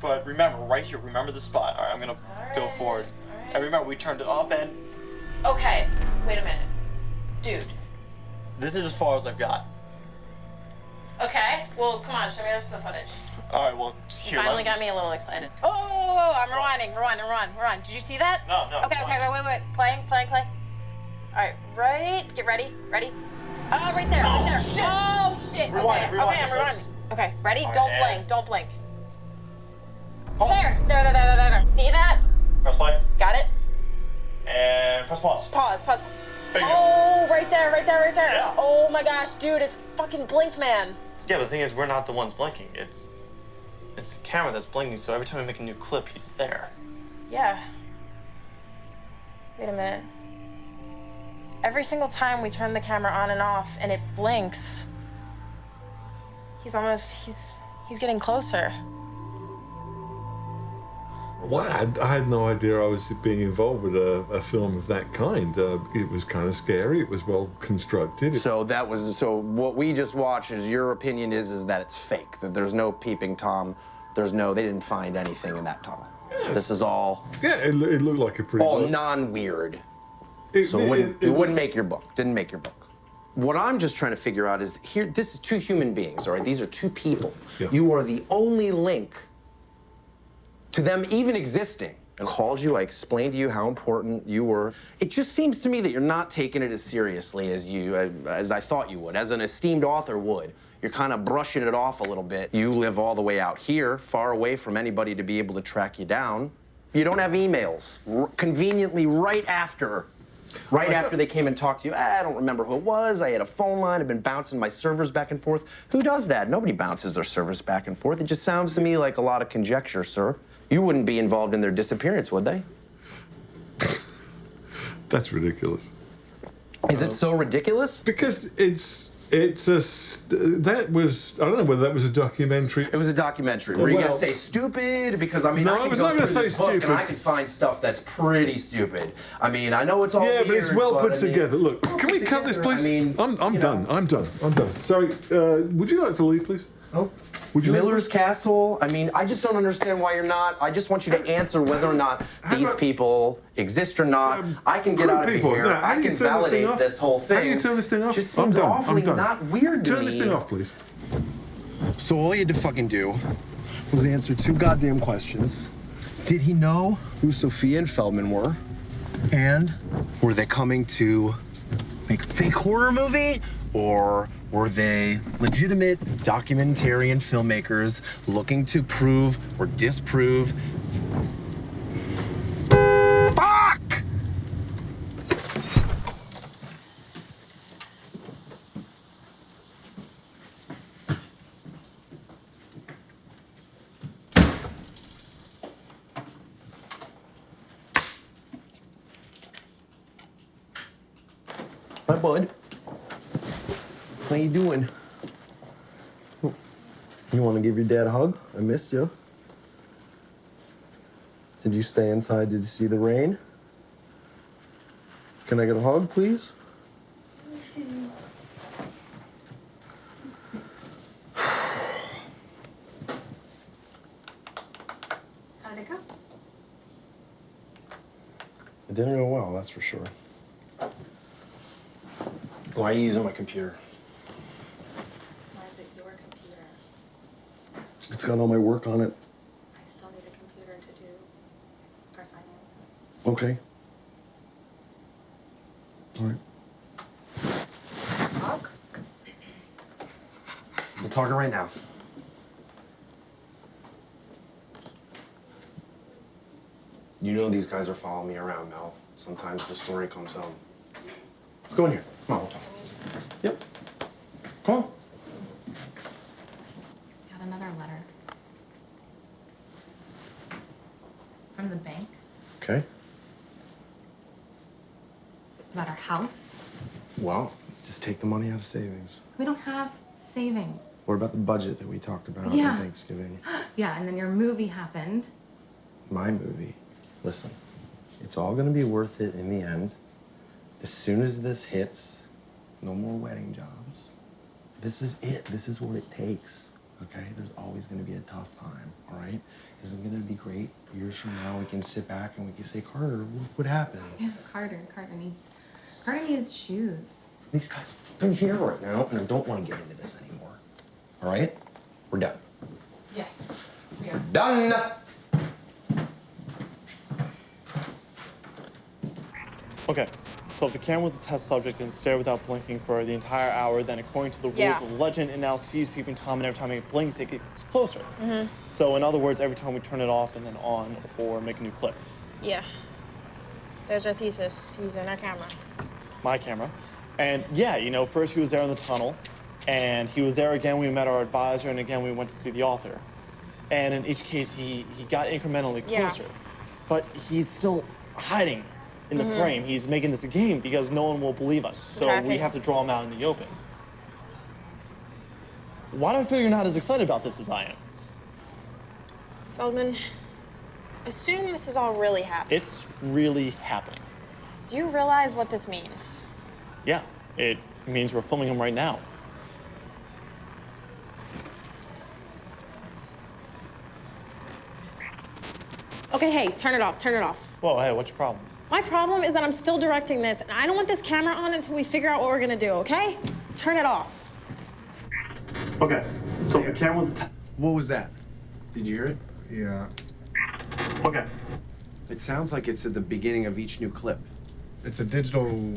But remember, right here, remember the spot. All right, I'm gonna go forward. And remember, we turned it up and...
Okay, wait a minute. Dude.
This is as far as I've got.
Okay, well, come on, show me the rest of the footage.
All right, well,
You
here,
finally got me a little excited. Oh, I'm rewinding. Did you see that?
No.
Okay, wait. Playing. All right, right. Get ready. Oh, right there.
Shit.
Oh, shit.
Rewind it.
Okay, I'm rewinding. Okay, ready?
All
Don't
right,
blink. Don't blink. There. See that?
Press play.
Got it?
And press pause.
Pause.
There you
Oh, right there.
Yeah.
Oh my gosh, dude, it's fucking Blink Man.
Yeah, but the thing is, we're not the ones blinking. It's the camera that's blinking, so every time we make a new clip, he's there.
Yeah. Wait a minute. Every single time we turn the camera on and off and it blinks, he's getting closer.
Well, I had no idea I was being involved with a film of that kind. It was kind of scary. It was well constructed.
So what we just watched is your opinion is that it's fake, that there's no peeping Tom, they didn't find anything in that tunnel. Yeah. This is all...
Yeah, it looked like a pretty...
all non-weird. It wouldn't make your book, didn't make your book. What I'm just trying to figure out is, this is two human beings, all right? These are two people. Yeah. You are the only link to them even existing. I called you, I explained to you how important you were. It just seems to me that you're not taking it as seriously as I thought you would, as an esteemed author would. You're kind of brushing it off a little bit. You live all the way out here, far away from anybody to be able to track you down. You don't have emails. Conveniently, right after they came and talked to you, I don't remember who it was, I had a phone line, I've been bouncing my servers back and forth. Who does that? Nobody bounces their servers back and forth. It just sounds to me like a lot of conjecture, sir. You wouldn't be involved in their disappearance, would they?
That's ridiculous.
Is it so ridiculous?
Because that was, I don't know whether that was a documentary.
It was a documentary. Were you going to say stupid? Because, I mean,
no,
I can go through this book and I can find stuff that's pretty stupid. I mean, I know it's all weird,
but it's well put together. Look,
well
can we cut this, please?
I mean,
I'm done. I'm done. Sorry, would you like to leave, please?
No.
Would you
Miller's Castle, I mean, I just don't understand why you're not. I just want you to answer whether or not these people exist or not. I can get out of here. I can validate this whole thing.
How do you turn this thing off?
Just seems awfully not weird to me.
Turn this thing off, please.
So all you had to fucking do was answer two goddamn questions. Did he know who Sophia and Feldman were? And were they coming to make a fake horror movie? Or were they legitimate documentarian filmmakers looking to prove or disprove? Fuck! Hi, bud. How you doing? You want to give your dad a hug? I missed you. Did you stay inside? Did you see the rain? Can I get a hug, please?
How'd it go?
It didn't go well, that's for sure. Why are you using my computer?
Why is it your computer?
It's got all my work on it.
I still need a computer to do our finances.
Okay. All right.
Talk?
We're talking right now. You know these guys are following me around, Mel. Sometimes the story comes home. Let's go in here. Come on, we'll talk. Yep. Come on.
Got another letter. From the bank
Okay.
about our house.
Well, just take the money out of savings.
We don't have savings.
What about the budget that we talked about
Yeah.
on Thanksgiving?
Yeah, and then your movie happened.
My movie. Listen, it's all gonna be worth it in the end. As soon as this hits, no more wedding jobs. This is it. This is what it takes. okay? There's always gonna be a tough time, all right? Isn't it gonna be great? Years from now, we can sit back and we can say, Carter, look what happened.
Yeah, Carter needs shoes.
These guys are here right now, and I don't want to get into this anymore. All right? We're done.
Yeah.
We're done!
Okay, so if the camera was a test subject and stared without blinking for the entire hour, then according to the rules
Yeah.
of the legend, it now sees peeping Tom, and every time it blinks, it gets closer.
Mm-hmm.
So in other words, every time we turn it off and then on or make a new clip.
Yeah. There's our thesis using our camera.
My camera. And yeah, you know, first he was there in the tunnel, and he was there again when we met our advisor, and again we went to see the author. And in each case, he got incrementally closer.
Yeah.
But he's still hiding in the frame. He's making this a game because no one will believe us. So
Exactly.
we have to draw him out in the open. Why do I feel you're not as excited about this as I am?
Feldman, assume this is all really happening.
It's really happening.
Do you realize what this means?
Yeah, it means we're filming him right now.
Okay, hey, turn it off, turn it off.
Whoa, hey, what's your problem?
My problem is that I'm still directing this, and I don't want this camera on until we figure out what we're gonna do, okay? Turn it off.
Okay, so the camera was...
What was that? Did you hear it?
Yeah.
Okay.
It sounds like it's at the beginning of each new clip.
It's a digital,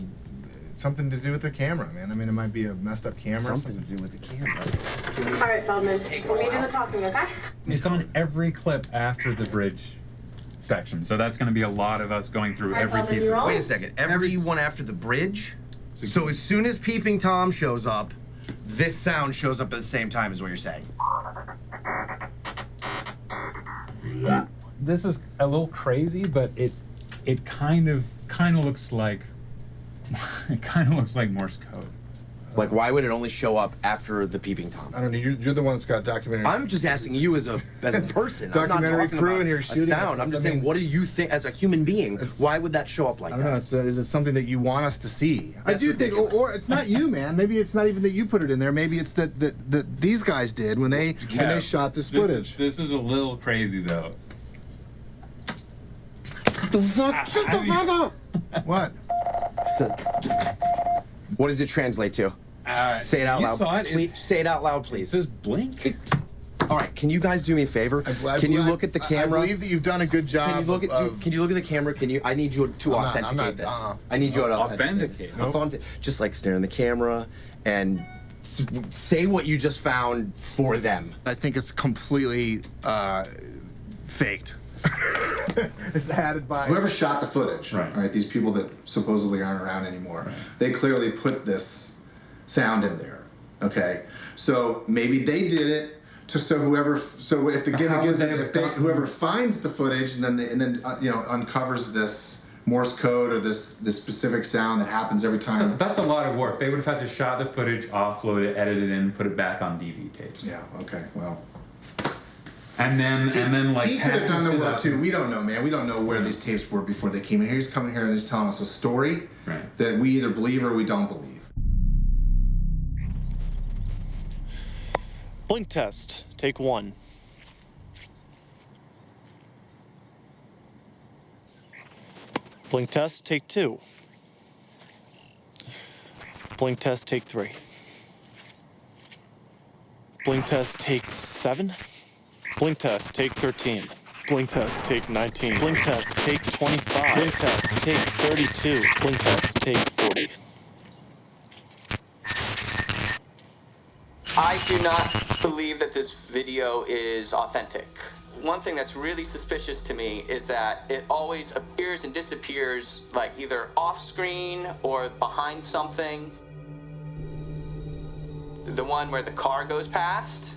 something to do with the camera, man. I mean, it might be a messed up camera. or
Something to do with the camera.
All right, Feldman, so let me do the talking, okay?
It's on every clip after the bridge section, so that's going to be a lot of us going through
All right,
every
Feldman,
piece
you
of
roll?
Wait a second. Everyone after the bridge? So as soon as Peeping Tom shows up, this sound shows up at the same time is what you're saying.
This is a little crazy, but it kind of looks like Morse code.
Like, why would it only show up after the Peeping Tom?
I don't know. You're the one that's got documentary.
I'm just asking you as a person.
Documentary
I'm not talking
crew
about
in here
a
shooting
sound.
this.
I'm just
I mean-
saying, what do you think as a human being? Why would that show up like
I don't know. Is it something that you want us to see? I
That's
do think,
ridiculous.
or it's not you, man. Maybe it's not even that you put it in there. Maybe it's that these guys did when they shot this footage.
This is a little crazy, though.
The fuck? Shut the fuck up! What?
What does it translate to? Say it out
you
loud.
saw it.
Please, say it out loud, please.
It says blink.
All right, can you guys do me a favor? Can you look at the camera?
I believe that you've done a good job.
Can you look at? Can you look at the camera? Can you? I need you to
I'm
authenticate
not,
this.
uh-uh.
I need you to
Authenticate.
Just like stare in the camera and say what you just found for them.
I think it's completely faked. It's added by
whoever shot the footage. Right. These people that supposedly aren't around anymore. They clearly put this sound in there. Okay. So maybe they did it to whoever finds the footage and then uncovers this Morse code or this specific sound that happens every time.
So that's a lot of work. They would have had to shot the footage, offload it, edit it in, put it back on DV tapes.
Yeah. Okay. Well.
And then like
he could have done the
package it
work
up.
too. We don't know, man. We don't know where these tapes were before they came in. He's coming here and he's telling us a story that we either believe or we don't believe.
Blink test, take 1. Blink test, take 2. Blink test, take 3. Blink test, take 7. Blink test, take 13. Blink test, take 19. Blink test, take 25. Blink test, take 32. Blink test, take 40.
I do not believe that this video is authentic. One thing that's really suspicious to me is that it always appears and disappears, like either off screen or behind something. The one where the car goes past,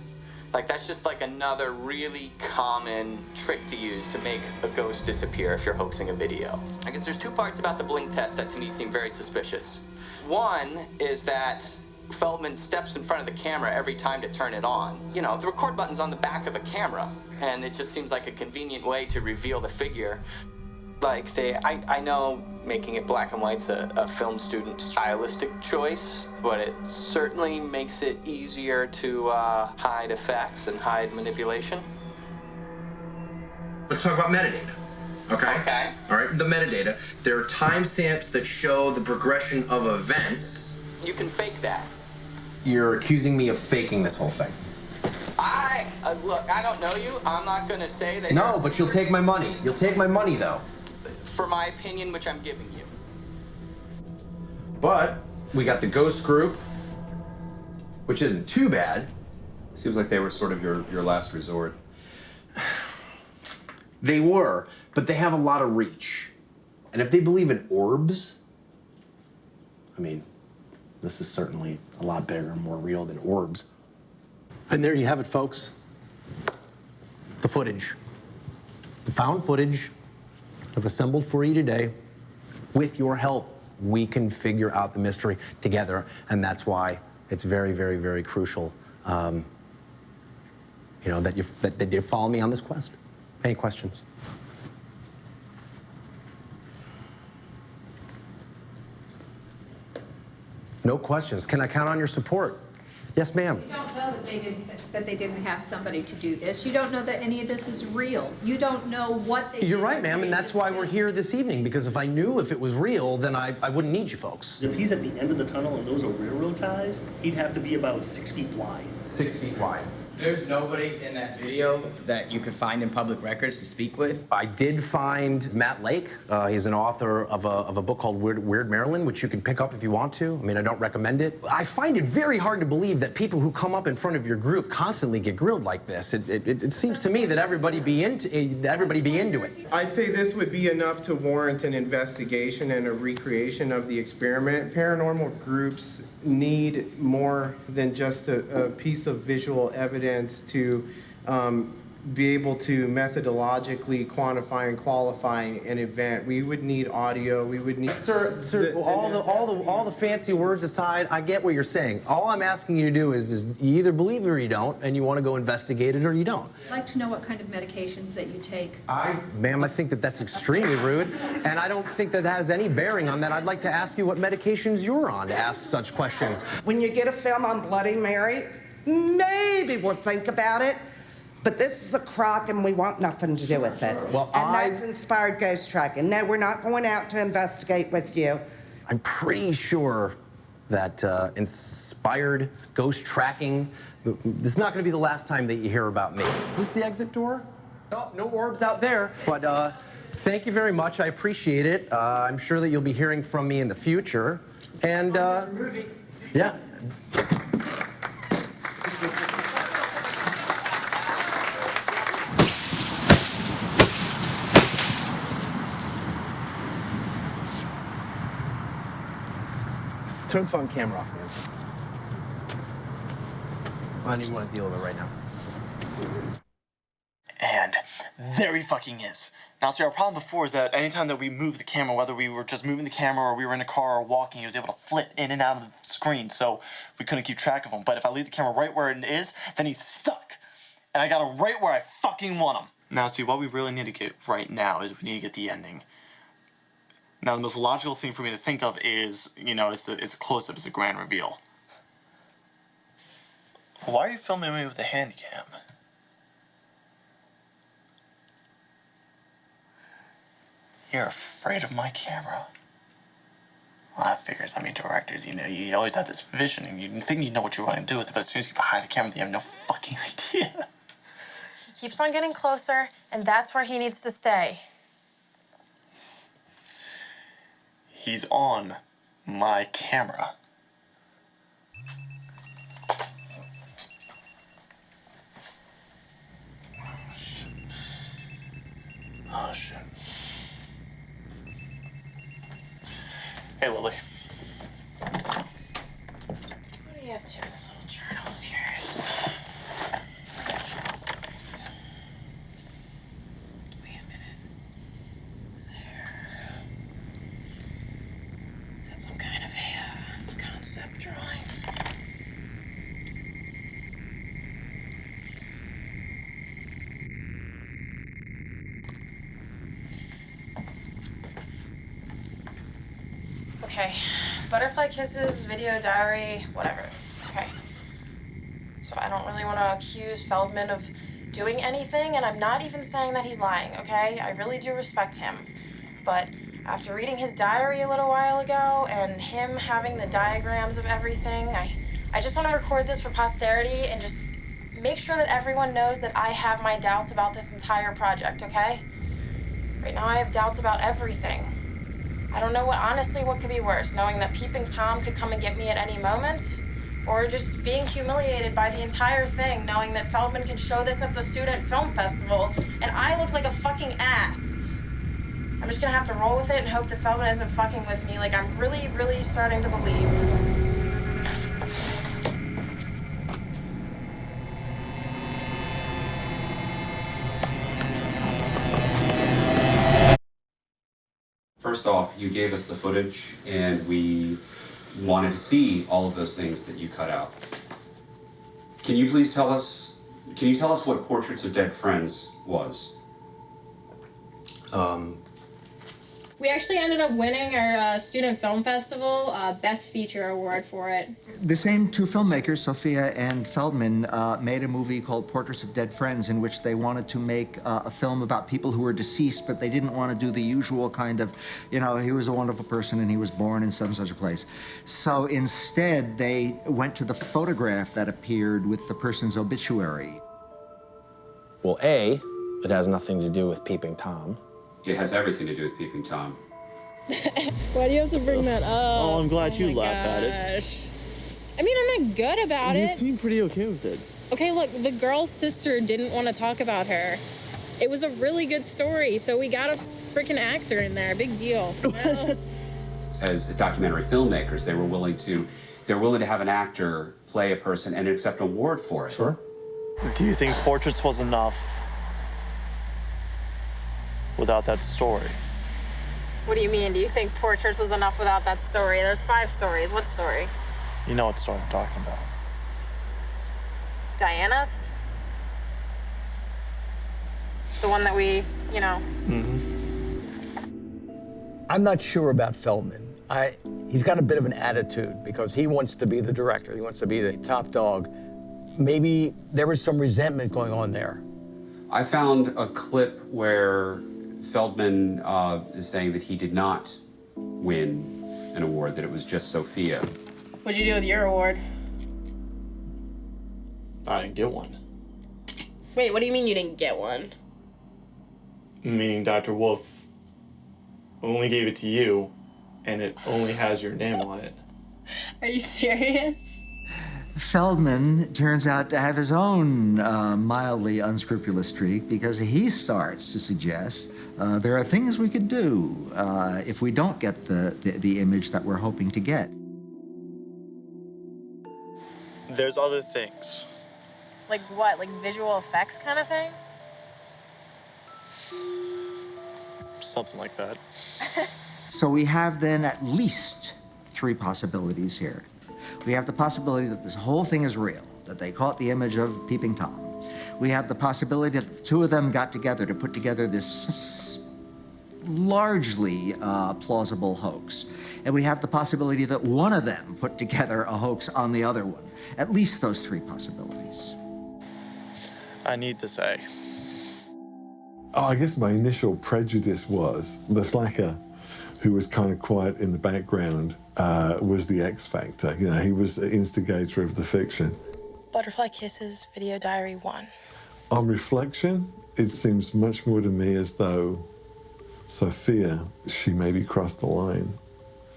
like that's just like another really common trick to use to make a ghost disappear if you're hoaxing a video. I guess there's 2 parts about the blink test that to me seem very suspicious. One is that Feldman steps in front of the camera every time to turn it on. You know, the record button's on the back of a camera, and it just seems like a convenient way to reveal the figure. Like, I know making it black and white's a film student stylistic choice, but it certainly makes it easier to hide effects and hide manipulation.
Let's talk about metadata. Okay?
Okay.
All right, the metadata. There are timestamps that show the progression of events.
You can fake that.
You're accusing me of faking this whole thing.
Look, I don't know you. I'm not gonna say that.
No, but you'll take my money. You'll take my money, though.
For my opinion, which I'm giving you.
But we got the ghost group, which isn't too bad.
Seems like they were sort of your last resort.
They were, but they have a lot of reach. And if they believe in orbs, I mean, this is certainly a lot bigger and more real than orbs.
And there you have it, folks. The footage. The found footage I've assembled for you today. With your help, we can figure out the mystery together, and that's why it's very, very, very crucial, that you follow me on this quest. Any questions? No questions. Can I count on your support? Yes, ma'am.
You don't know that they didn't have somebody to do this. You don't know that any of this is real. You don't know what they
You're
did
right,
to
ma'am, and that's why we're here this evening, because if I knew if it was real, then I wouldn't need you folks.
If he's at the end of the tunnel and those are railroad ties, he'd have to be about 6 feet wide.
6 feet wide.
There's nobody in that video that you could find in public records to speak with?
I did find Matt Lake. He's an author of a book called Weird Maryland, which you can pick up if you want to. I mean, I don't recommend it. I find it very hard to believe that people who come up in front of your group constantly get grilled like this. It seems to me that everybody be into it.
I'd say this would be enough to warrant an investigation and a recreation of the experiment. Paranormal groups need more than just a piece of visual evidence to be able to methodologically quantify and qualify an event. We would need audio. We would need.
Sir, all the fancy words aside, I get what you're saying. All I'm asking you to do is you either believe it or you don't, and you want to go investigate it or you don't.
I'd like to know what kind of medications that you take.
Ma'am, I think that that's extremely rude, and I don't think that has any bearing on that. I'd like to ask you what medications you're on to ask such questions.
When you get a film on Bloody Mary, maybe we'll think about it. But this is a crock and we want nothing to do with it. That's inspired ghost tracking. No, we're not going out to investigate with you.
I'm pretty sure that inspired ghost tracking, this is not going to be the last time that you hear about me. Is this the exit door? No orbs out there. But thank you very much. I appreciate it. I'm sure that you'll be hearing from me in the future. And yeah. Turn the phone camera off, man. I don't even want to deal with it right now.
And there he fucking is. Now, see, our problem before is that anytime that we moved the camera, whether we were just moving the camera or we were in a car or walking, he was able to flit in and out of the screen, so we couldn't keep track of him. But if I leave the camera right where it is, then he's stuck. And I got him right where I fucking want him. Now, see, what we really need to get right now is we need to get the ending. Now, the most logical thing for me to think of is, it's a close-up, it's a grand reveal. Why are you filming me with a hand cam? You're afraid of my camera. Well, that figures. I mean, directors, you always have this vision, and you think you know what you want to do with it, but as soon as you get behind the camera, you have no fucking idea.
He keeps on getting closer, and that's where he needs to stay.
He's on my camera. Oh, shit. Hey, Lily.
What are you up to in this little journal of yours? Wait a minute. Is that some kind of a concept drawing? Okay. Butterfly kisses, video diary, whatever. Okay. So I don't really want to accuse Feldman of doing anything, and I'm not even saying that he's lying, okay? I really do respect him. But after reading his diary a little while ago and him having the diagrams of everything, I just want to record this for posterity and just make sure that everyone knows that I have my doubts about this entire project, okay? Right now I have doubts about everything. I don't know what could be worse, knowing that Peeping Tom could come and get me at any moment, or just being humiliated by the entire thing, knowing that Feldman can show this at the student film festival, and I look like a fucking ass. I'm just gonna have to roll with it and hope that Feldman isn't fucking with me, like I'm really, really starting to believe.
First off, you gave us the footage, and we wanted to see all of those things that you cut out. Can you please tell us what Portraits of Dead Friends was?
We actually ended up winning our student film festival best feature award for it.
The same two filmmakers, Sophia and Feldman, made a movie called Portraits of Dead Friends, in which they wanted to make a film about people who were deceased, but they didn't want to do the usual kind of, you know, he was a wonderful person and he was born in such and such a place. So instead, they went to the photograph that appeared with the person's obituary.
Well, A, it has nothing to do with Peeping Tom.
It has everything to do with Peeping Tom.
Why do you have to bring that up?
Oh, I'm glad you
my
laughed at it.
gosh. I mean, I'm not good about
You
it.
seem pretty okay with it.
Okay, look, the girl's sister didn't want to talk about her. It was a really good story, so we got a freaking actor in there. Big deal.
As documentary filmmakers, they were willing to have an actor play a person and accept an award for it.
Sure.
Do you think Portraits was enough without that story?
What do you mean? Do you think Portraits was enough without that story? There's 5 stories. What story?
You know what story I'm talking about.
Diana's? The one that we, you know.
I'm not sure about Feldman. He's got a bit of an attitude because he wants to be the director. He wants to be the top dog. Maybe there was some resentment going on there.
I found a clip where Feldman is saying that he did not win an award, that it was just Sophia.
What'd you do with your award?
I didn't get one.
Wait, what do you mean you didn't get one?
Meaning Dr. Wolf only gave it to you, and it only has your name on it.
Are you serious?
Feldman turns out to have his own mildly unscrupulous streak, because he starts to suggest there are things we could do if we don't get the image that we're hoping to get.
There's other things.
Like what? Like visual effects kind of thing?
Something like that.
So we have then at least 3 possibilities here. We have the possibility that this whole thing is real, that they caught the image of Peeping Tom. We have the possibility that the 2 of them got together to put together this largely plausible hoax. And we have the possibility that one of them put together a hoax on the other one. At least those 3 possibilities.
I need this A.
Oh, I guess my initial prejudice was the slacker, who was kind of quiet in the background, was the X factor. You know, he was the instigator of the fiction.
Butterfly Kisses, Video Diary 1.
On reflection, it seems much more to me as though Sophia, she maybe crossed the line.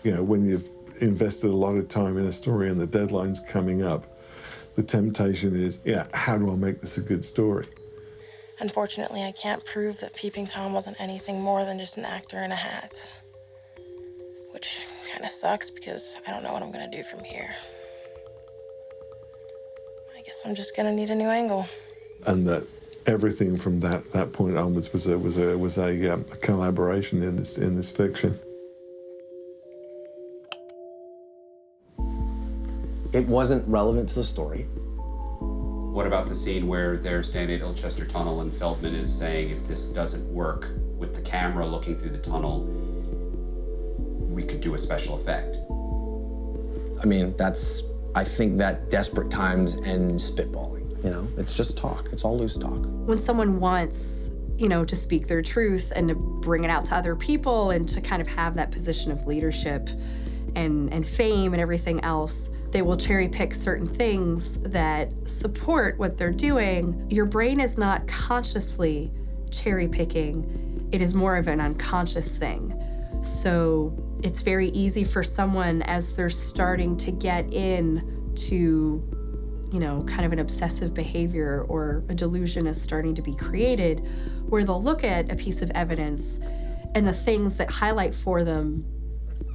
You know, when you've invested a lot of time in a story and the deadline's coming up, the temptation is, yeah, how do I make this a good story?
Unfortunately, I can't prove that Peeping Tom wasn't anything more than just an actor in a hat. Which kind of sucks because I don't know what I'm gonna do from here. I guess I'm just gonna need a new angle.
And that everything from that point onwards was a collaboration in this fiction.
It wasn't relevant to the story.
What about the scene where they're standing at Ilchester Tunnel and Feldman is saying if this doesn't work with the camera looking through the tunnel, we could do a special effect.
I mean, I think that desperate times end spitballing, you know? It's just talk. It's all loose talk.
When someone wants, to speak their truth and to bring it out to other people and to kind of have that position of leadership and fame and everything else, they will cherry pick certain things that support what they're doing. Your brain is not consciously cherry picking. It is more of an unconscious thing. So it's very easy for someone as they're starting to get into, kind of an obsessive behavior or a delusion is starting to be created, where they'll look at a piece of evidence and the things that highlight for them,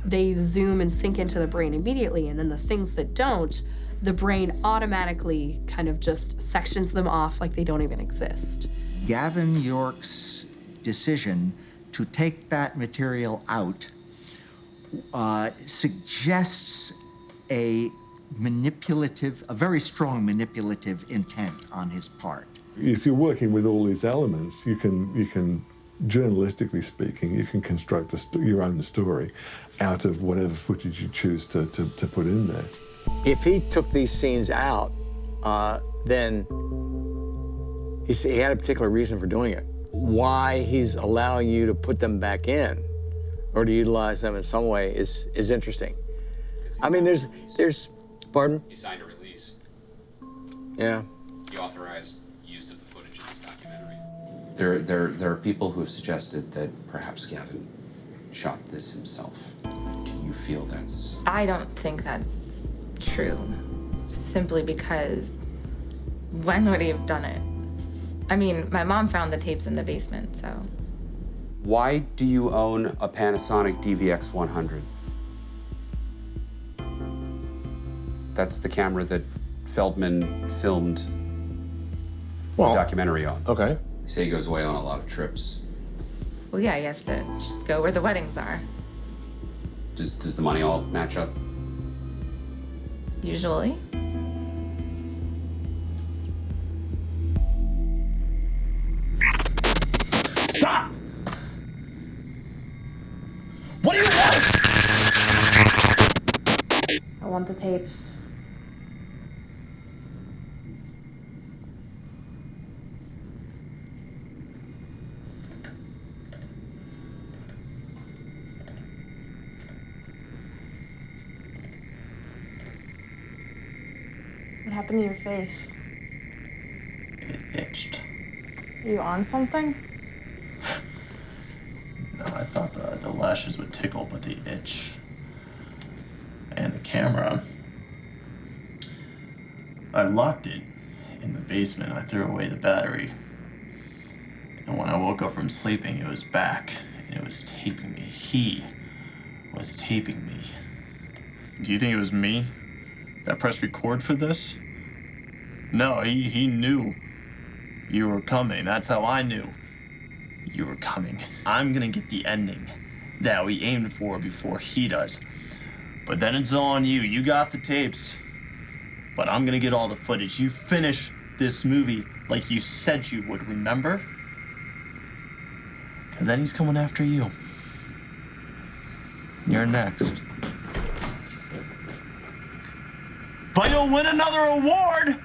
they zoom and sink into the brain immediately. And then the things that don't, the brain automatically kind of just sections them off like they don't even exist.
Gavin York's decision to take that material out suggests a very strong manipulative intent on his part.
If you're working with all these elements, you can journalistically speaking, you can construct your own story out of whatever footage you choose to put in there.
If he took these scenes out, then he had a particular reason for doing it. Why he's allowing you to put them back in or to utilize them in some way is interesting. I mean, there's, pardon?
He signed a release.
Yeah.
He authorized use of the footage in this documentary.
There are people who have suggested that perhaps Gavin shot this himself. Do you feel that's...
I don't think that's true, simply because when would he have done it? I mean, my mom found the tapes in the basement, so.
Why do you own a Panasonic DVX 100? That's the camera that Feldman filmed the documentary on.
Okay.
You say he goes away on a lot of trips.
Well, yeah, he has to go where the weddings are,
Does the money all match up?
usually.
Stop! What do you want?
I want the tapes. What happened to your face?
It itched.
Are you on something?
No, I thought the lashes would tickle, but the itch and the camera, I locked it in the basement. I threw away the battery. And when I woke up from sleeping, it was back and it was taping me. He was taping me. Do you think it was me that pressed record for this? No, he knew you were coming. That's how I knew you were coming. I'm gonna get the ending that we aimed for before he does. But then it's on you. You got the tapes. But I'm gonna get all the footage. You finish this movie like you said you would, remember? Because then he's coming after you. You're next. But you'll win another award!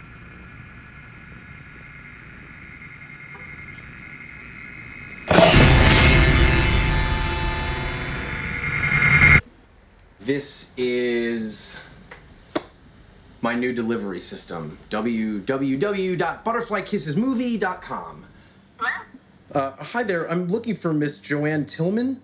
This is my new delivery system, www.butterflykissesmovie.com. Hi there, I'm looking for Miss Joanne Tillman.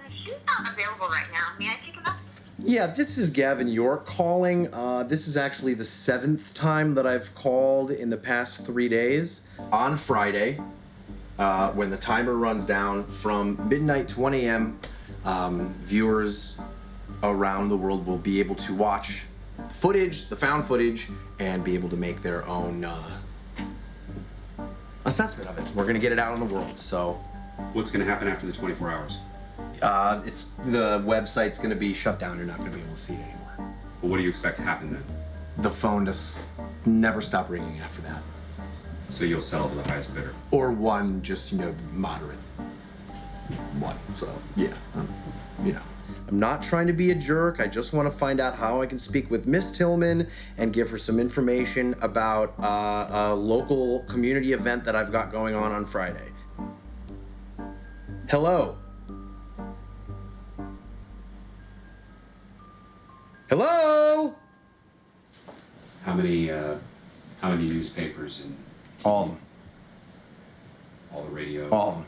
She's not available right now. May I take a message?
Yeah, this is Gavin York calling. This is actually the 7th time that I've called in the past 3 days. On Friday, when the timer runs down from midnight to 1 a.m., viewers around the world will be able to watch footage, the found footage, and be able to make their own assessment of it. We're gonna get it out in the world, so.
What's gonna happen after the 24 hours?
The website's gonna be shut down. You're not gonna be able to see it anymore.
Well, what do you expect to happen then?
The phone just never stop ringing after that.
So you'll sell to the highest bidder?
Or one just, moderate. what? So, yeah, you know. I'm not trying to be a jerk. I just want to find out how I can speak with Miss Tillman and give her some information about a local community event that I've got going on Friday. Hello? Hello?
How many newspapers and
All of them.
all the radio?
All of them.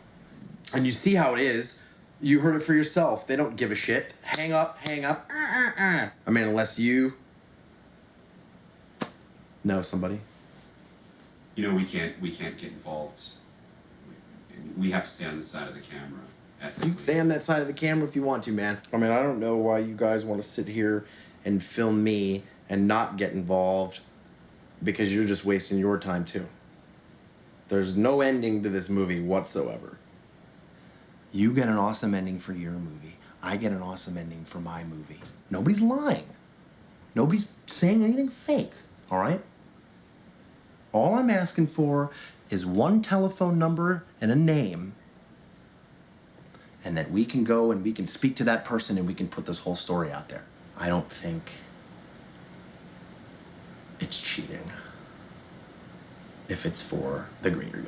And you see how it is. You heard it for yourself. They don't give a shit. Hang up, hang up. I mean, unless you know somebody.
You know, we can't get involved. We have to stay on the side of the camera.
You can stay on that side of the camera if you want to, man. I mean, I don't know why you guys want to sit here and film me and not get involved, because you're just wasting your time too. There's no ending to this movie whatsoever. You get an awesome ending for your movie. I get an awesome ending for my movie. Nobody's lying. Nobody's saying anything fake, all right? All I'm asking for is one telephone number and a name, and that we can go and we can speak to that person and we can put this whole story out there. I don't think it's cheating if it's for the greater good.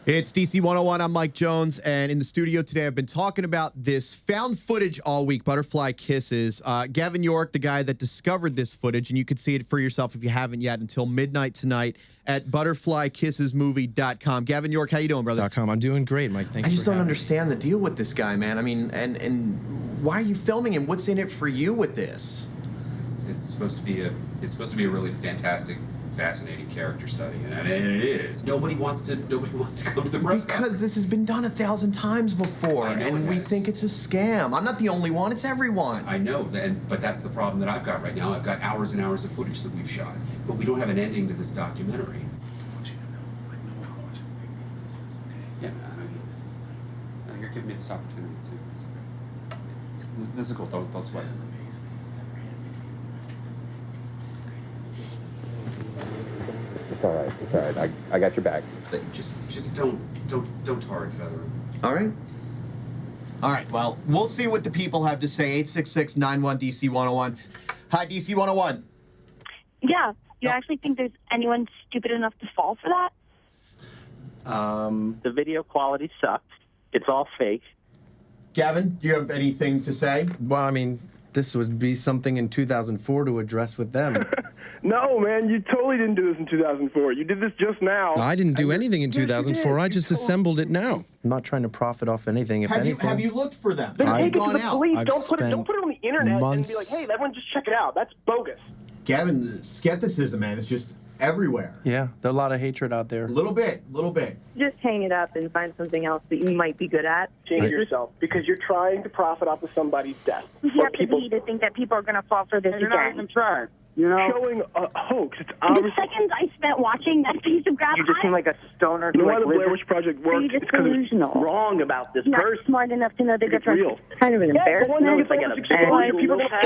It's DC 101. I'm Mike Jones, and in the studio today, I've been talking about this found footage all week, Butterfly Kisses. Gavin York, the guy that discovered this footage, and you can see it for yourself if you haven't yet until midnight tonight at butterflykissesmovie.com. Gavin York, how you doing, brother?
.com. I'm doing great, Mike. Thanks.
I just
for
don't
having me.
understand the deal with this guy, man. I mean, and why are you filming him? What's in it for you with this?
It's supposed to be a really fantastic, fascinating character study, and it is. Nobody wants to come to the press
Because this has been done 1,000 times before, and we think it's a scam. I'm not the only one; it's everyone.
I know, but that's the problem that I've got right now. I've got hours and hours of footage that we've shot, but we don't have an ending to this documentary. I want you to know, I know how much big this is, okay? Yeah, I mean, this is like, you're giving me this opportunity too. It's okay. This is cool. Don't sweat it.
It's all right. It's all right. I got your back.
Just don't tar and feather him.
All right. All right. Well, we'll see what the people have to say. 866-91-DC-101. Hi, DC-101.
Yeah. You actually think there's anyone stupid enough to fall for that?
The video quality sucks. It's all fake.
Gavin, do you have anything to say?
Well, I mean, this would be something in 2004 to address with them.
No, man, you totally didn't do this in 2004. You did this just now.
I didn't do anything in 2004. I just assembled it now. I'm not trying to profit off anything. If anything,
Have you looked for them?
Then
Have
take
you
it to
gone
the
out?
police.
I've
Don't put it on the internet
months-
and be like, hey, everyone just check it out. That's bogus.
Gavin, skepticism, man, is just everywhere.
Yeah, there's a lot of hatred out there.
A little bit.
Just hang it up and find something else that you might be good at.
Change yourself because you're trying to profit off of somebody's death.
You have to be to think that people are going to fall for this
You're not
again.
even trying. You know, showing a hoax. It's
The
obviously.
seconds I spent watching that piece of graph,
You just seem like a stoner.
You know
who,
why the
lives
Blair Witch Project
So
worked?
you're just
It's because it's
delusional.
wrong about this
not
person.
smart enough to know the
It's
difference.
real.
It's kind of an embarrassment.
but when
It's like
you
an
get those
offense.
people will have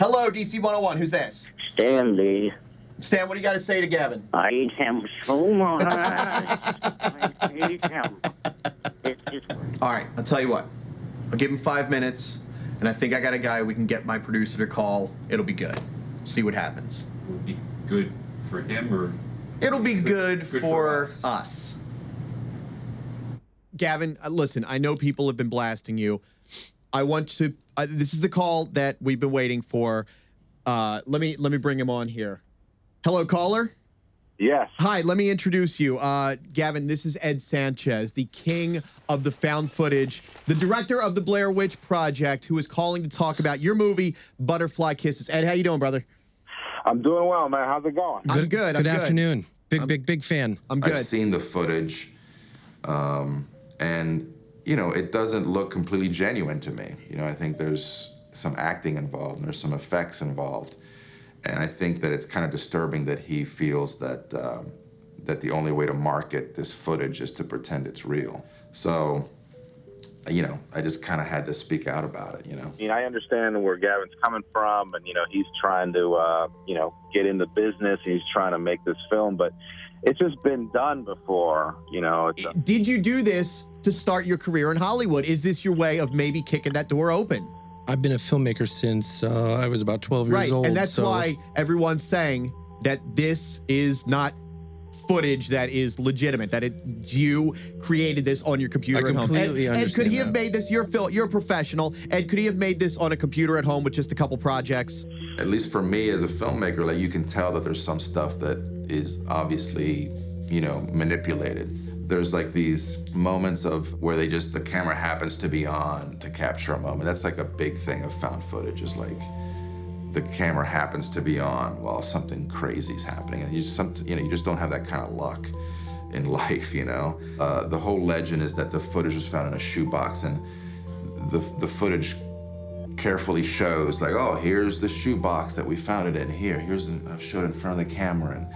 Hello, DC-101. Who's this?
Stanley.
Stan, what do you got to say to Gavin?
I hate him so much. I hate him. It's just.
All right, I'll tell you what. I'll give him 5 minutes, and I think I got a guy we can get my producer to call. It'll be good. See what happens.
Will it be good for him or?
It'll be good for
us.
us. Gavin, listen, I know people have been blasting you. I want to. This is the call that we've been waiting for. Let me bring him on here. Hello, caller.
Yes.
Hi, let me introduce you. Gavin, this is Ed Sanchez, the king of the found footage, the director of the Blair Witch Project, who is calling to talk about your movie, Butterfly Kisses. Ed, how you doing, brother?
I'm doing well, man. How's it going?
I'm good.
Good afternoon. Big fan.
I'm good.
I've seen the footage, and you know, it doesn't look completely genuine to me. You know, I think there's some acting involved and there's some effects involved, and I think that it's kind of disturbing that he feels that that the only way to market this footage is to pretend it's real. So, you know, I just kind of had to speak out about it, you know.
I mean, I understand where Gavin's coming from, and, he's trying to, get in the business, and he's trying to make this film, but it's just been done before,
Did you do this to start your career in Hollywood? Is this your way of maybe kicking that door open?
I've been a filmmaker since I was about 12 years old.
And that's why everyone's saying that this is not footage that is legitimate, that you created this on your computer at home.
completely
Ed, could he have
understand
made this, you're a professional, Ed, could he have made this on a computer at home with just a couple projects?
At least for me as a filmmaker, like, you can tell that there's some stuff that is obviously, manipulated. There's like these moments of where the camera happens to be on to capture a moment. That's like a big thing of found footage, is like the camera happens to be on while something crazy is happening. And you just don't have that kind of luck in life, The whole legend is that the footage was found in a shoebox, and the footage carefully shows, like, oh, here's the shoebox that we found it in. I've showed it in front of the camera, and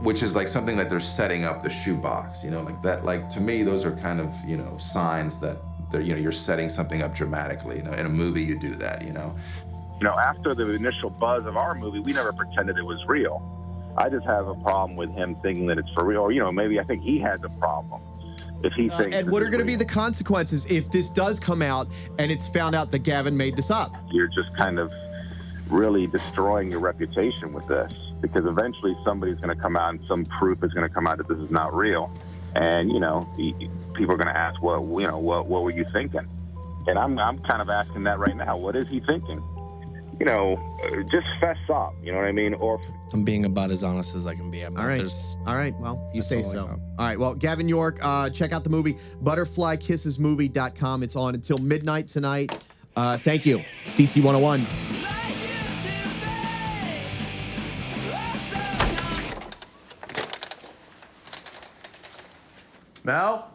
which is like something that they're setting up the shoebox, like that. Like, to me, those are kind of, signs that you're setting something up dramatically. In a movie, you do that,
After the initial buzz of our movie, we never pretended it was real. I just have a problem with him thinking that it's for real, or, maybe I think he has a problem. If he thinks
and what are going to be the consequences if this does come out and it's found out that Gavin made this up?
You're just kind of really destroying your reputation with this, because eventually somebody's going to come out and some proof is going to come out that this is not real, and people are going to ask, what were you thinking? And I'm kind of asking that right now. What is he thinking? Just fess up. You know what I mean? Or
I'm being about as honest as I can be.
All right. Well, you say so. All right. Well, Gavin York, check out the movie, butterflykissesmovie.com. It's on until midnight tonight. Thank you. It's DC 101.
Mel?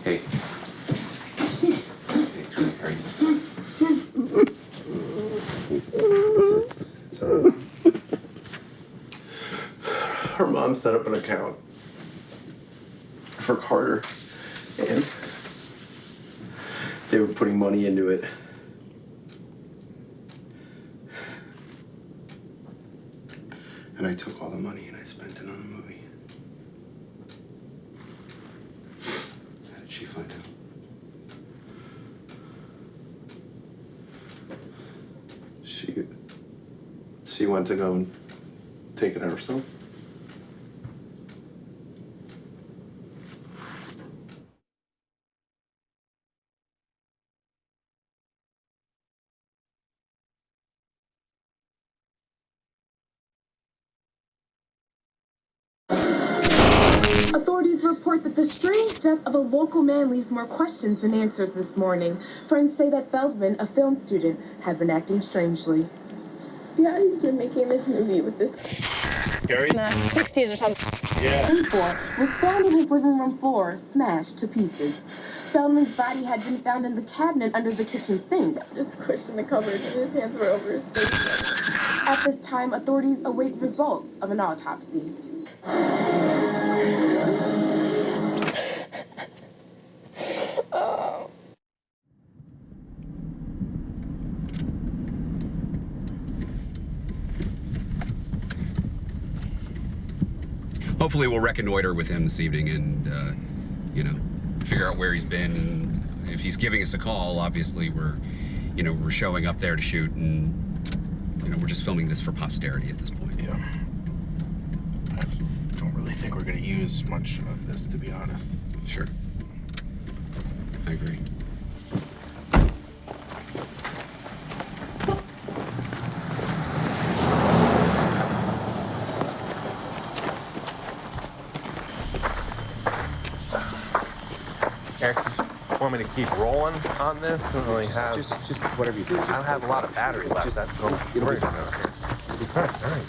Hey.
Her mom set up an account for Carter, and they were putting money into it. And I took all the money and I spent it on a movie.
How did she find out?
She went to go and take it out herself.
Authorities report that the strange death of a local man leaves more questions than answers this morning. Friends say that Feldman, a film student, had been acting strangely.
Yeah, he's been making this movie with this
Gary?
in the 60s or something.
Yeah.
Was found on his living room floor, smashed to pieces. Feldman's body had been found in the cabinet under the kitchen sink.
Just squished in the cupboard and his hands were over his face.
At this time, authorities await results of an autopsy.
Hopefully we'll reconnoiter with him this evening and, figure out where he's been. And if he's giving us a call, obviously we're showing up there to shoot, and, we're just filming this for posterity at this point.
Yeah. I don't really think we're going to use much of this, to be honest.
Sure. I agree.
Want me to keep rolling on this? I don't really have.
Just whatever you do.
I don't have a lot of battery left. That's what I'm worried about here. All right.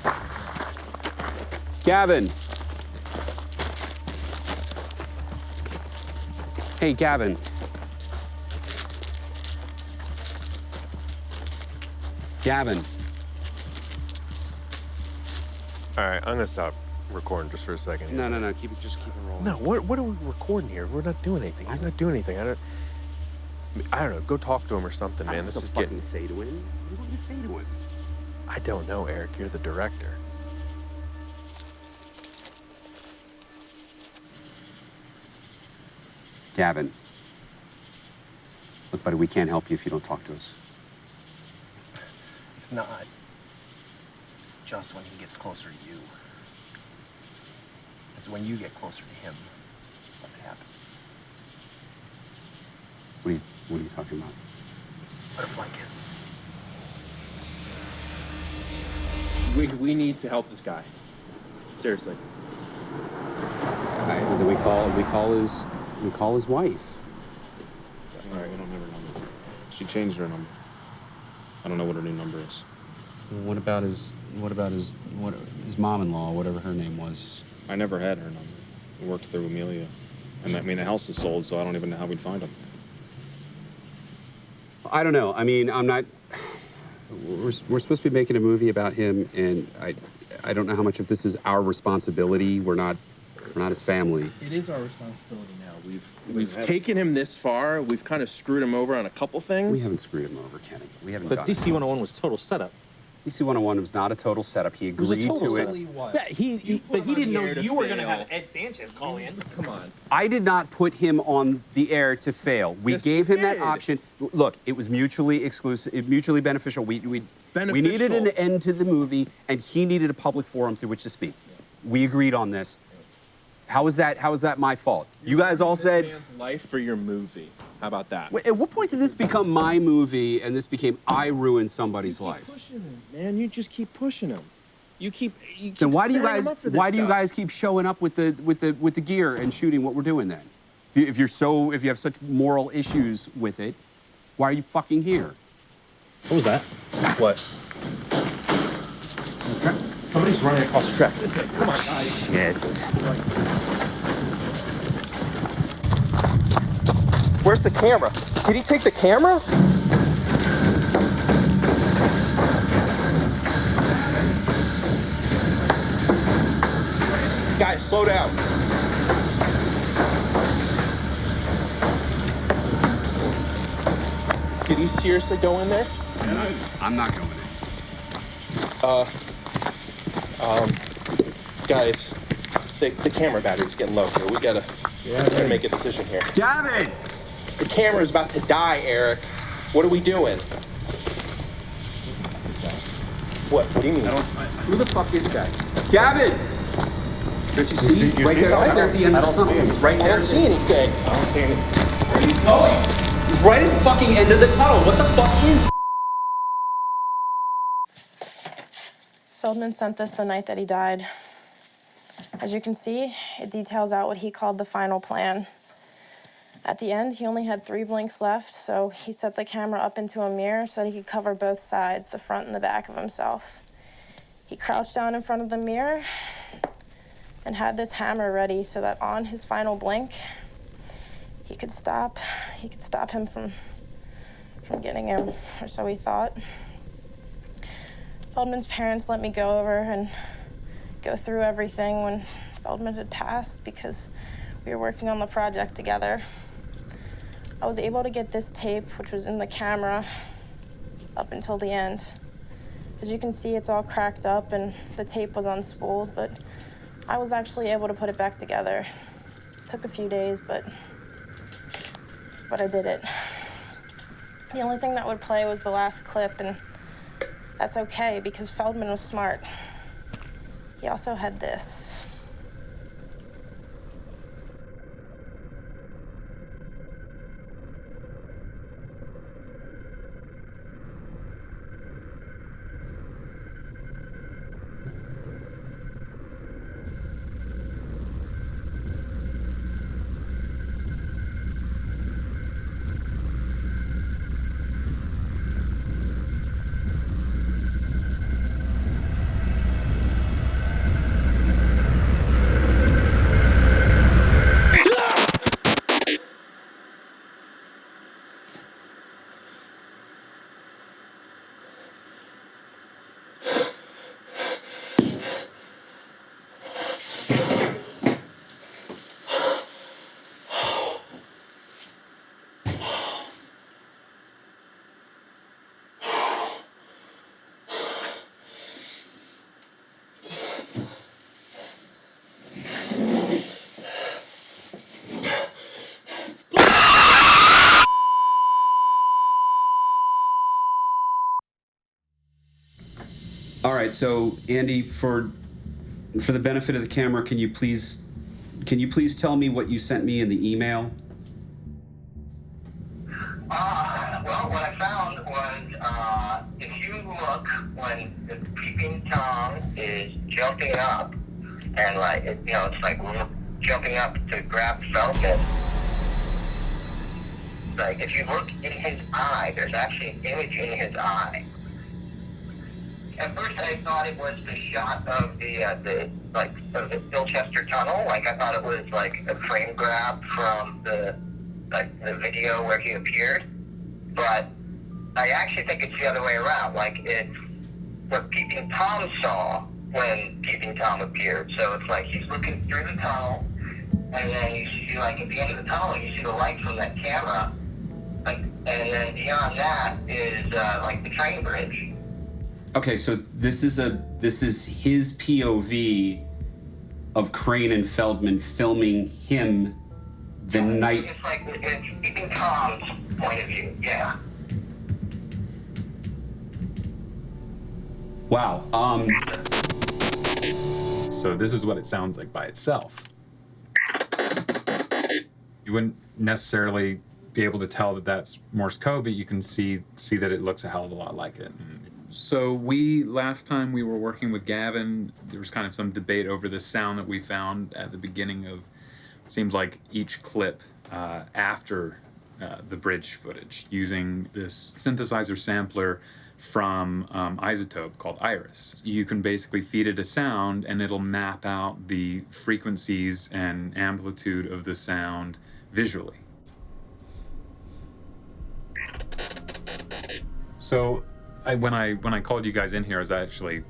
Gavin. Hey, Gavin. Gavin.
All right, I'm gonna stop recording just for a second. Here.
No. Keep it rolling.
No, what are we recording here? We're not doing anything. He's not doing anything. I don't know. Go talk to him or something, man. This is getting.
What do you say to him? What do you say to him?
I don't know, Erik. You're the director.
Gavin. Look, buddy, we can't help you if you don't talk to us.
It's not just when he gets closer to you. It's when you get closer to him that it happens.
What are you talking about?
Butterfly kisses.
We need to help this guy. Seriously.
All right, well, then we call his wife.
All right, we don't have her number. She changed her number. I don't know what her new number is.
What about his mom-in-law, whatever her name was?
I never had her number. We worked through Amelia. And I mean, the house is sold, so I don't even know how we'd find him.
I don't know. I mean, I'm not. We're supposed to be making a movie about him, and I don't know how much of this is our responsibility. We're not his family.
It is our responsibility now. We've taken him this far. We've kind of screwed him over on a couple things.
We haven't screwed him over, Kenny. We haven't.
But
done
DC 101 was total setup.
DC 101 was not a total setup. He agreed to it.
Yeah, but he didn't know you were going to have Ed Sanchez call in.
Come on.
I did not put him on the air to fail. We gave him that option. Look, it was mutually exclusive, mutually beneficial. We needed an end to the movie, and he needed a public forum through which to speak. We agreed on this. How is that my fault? You guys all said.
This man's life for your movie. How about that?
At what point did this become my movie and this became I ruined somebody's life?
Pushing him, man. You just keep pushing him. You keep
then why do you
setting
guys
him up for this
do you
stuff.
guys keep showing up with the gear and shooting what we're doing then? If you have such moral issues with it, why are you fucking here?
What was that?
What? Somebody's running across the tracks. This way. Come on, guys.
Shit.
Where's the camera? Did he take the camera? Guys, slow down. Did he seriously go in there?
I'm not going in.
Guys, the camera battery's getting low here. We gotta make a decision here.
Gavin!
The camera's about to die, Erik. What are we doing? What do you mean?
Who the fuck is that? Gavin! Don't you see? Right there at the end of the tunnel. He's right there.
I don't see anything.
I don't see anything. Where are you going? He's right at the fucking end of the tunnel. What the fuck is
Feldman sent this the night that he died. As you can see, it details out what he called the final plan. At the end, he only had 3 blinks left, so he set the camera up into a mirror so that he could cover both sides, the front and the back of himself. He crouched down in front of the mirror and had this hammer ready so that on his final blink, he could stop him from getting him, or so he thought. Feldman's parents let me go over and go through everything when Feldman had passed because we were working on the project together. I was able to get this tape, which was in the camera, up until the end. As you can see, it's all cracked up and the tape was unspooled, but I was actually able to put it back together. It took a few days, but I did it. The only thing that would play was the last clip, and that's okay because Feldman was smart. He also had this.
All right, so Andy, for the benefit of the camera, can you please tell me what you sent me in the email?
Well, what I found was, if you look when the peeping Tom is jumping up, and like, it's like jumping up to grab Feldman. Like, if you look in his eye, there's actually an image in his eye. At first, I thought it was the shot of the of the Bilchester Tunnel. Like, I thought it was like a frame grab from the video where he appeared. But I actually think it's the other way around. Like, it's what Peeping Tom saw when Peeping Tom appeared. So it's like he's looking through the tunnel, and then you see, like, at the end of the tunnel, you see the light from that camera. Like, and then beyond that is like the train bridge.
Okay, so this is his POV of Crane and Feldman filming him the night.
It's like it's Peeping Tom's point of view. Yeah.
Wow.
So this is what it sounds like by itself. You wouldn't necessarily be able to tell that that's Morse code, but you can see that it looks a hell of a lot like it. So last time we were working with Gavin, there was kind of some debate over the sound that we found at the beginning of, seems like each clip after the bridge footage, using this synthesizer sampler from Isotope called Iris. You can basically feed it a sound and it'll map out the frequencies and amplitude of the sound visually. So when I called you guys in here, I was actually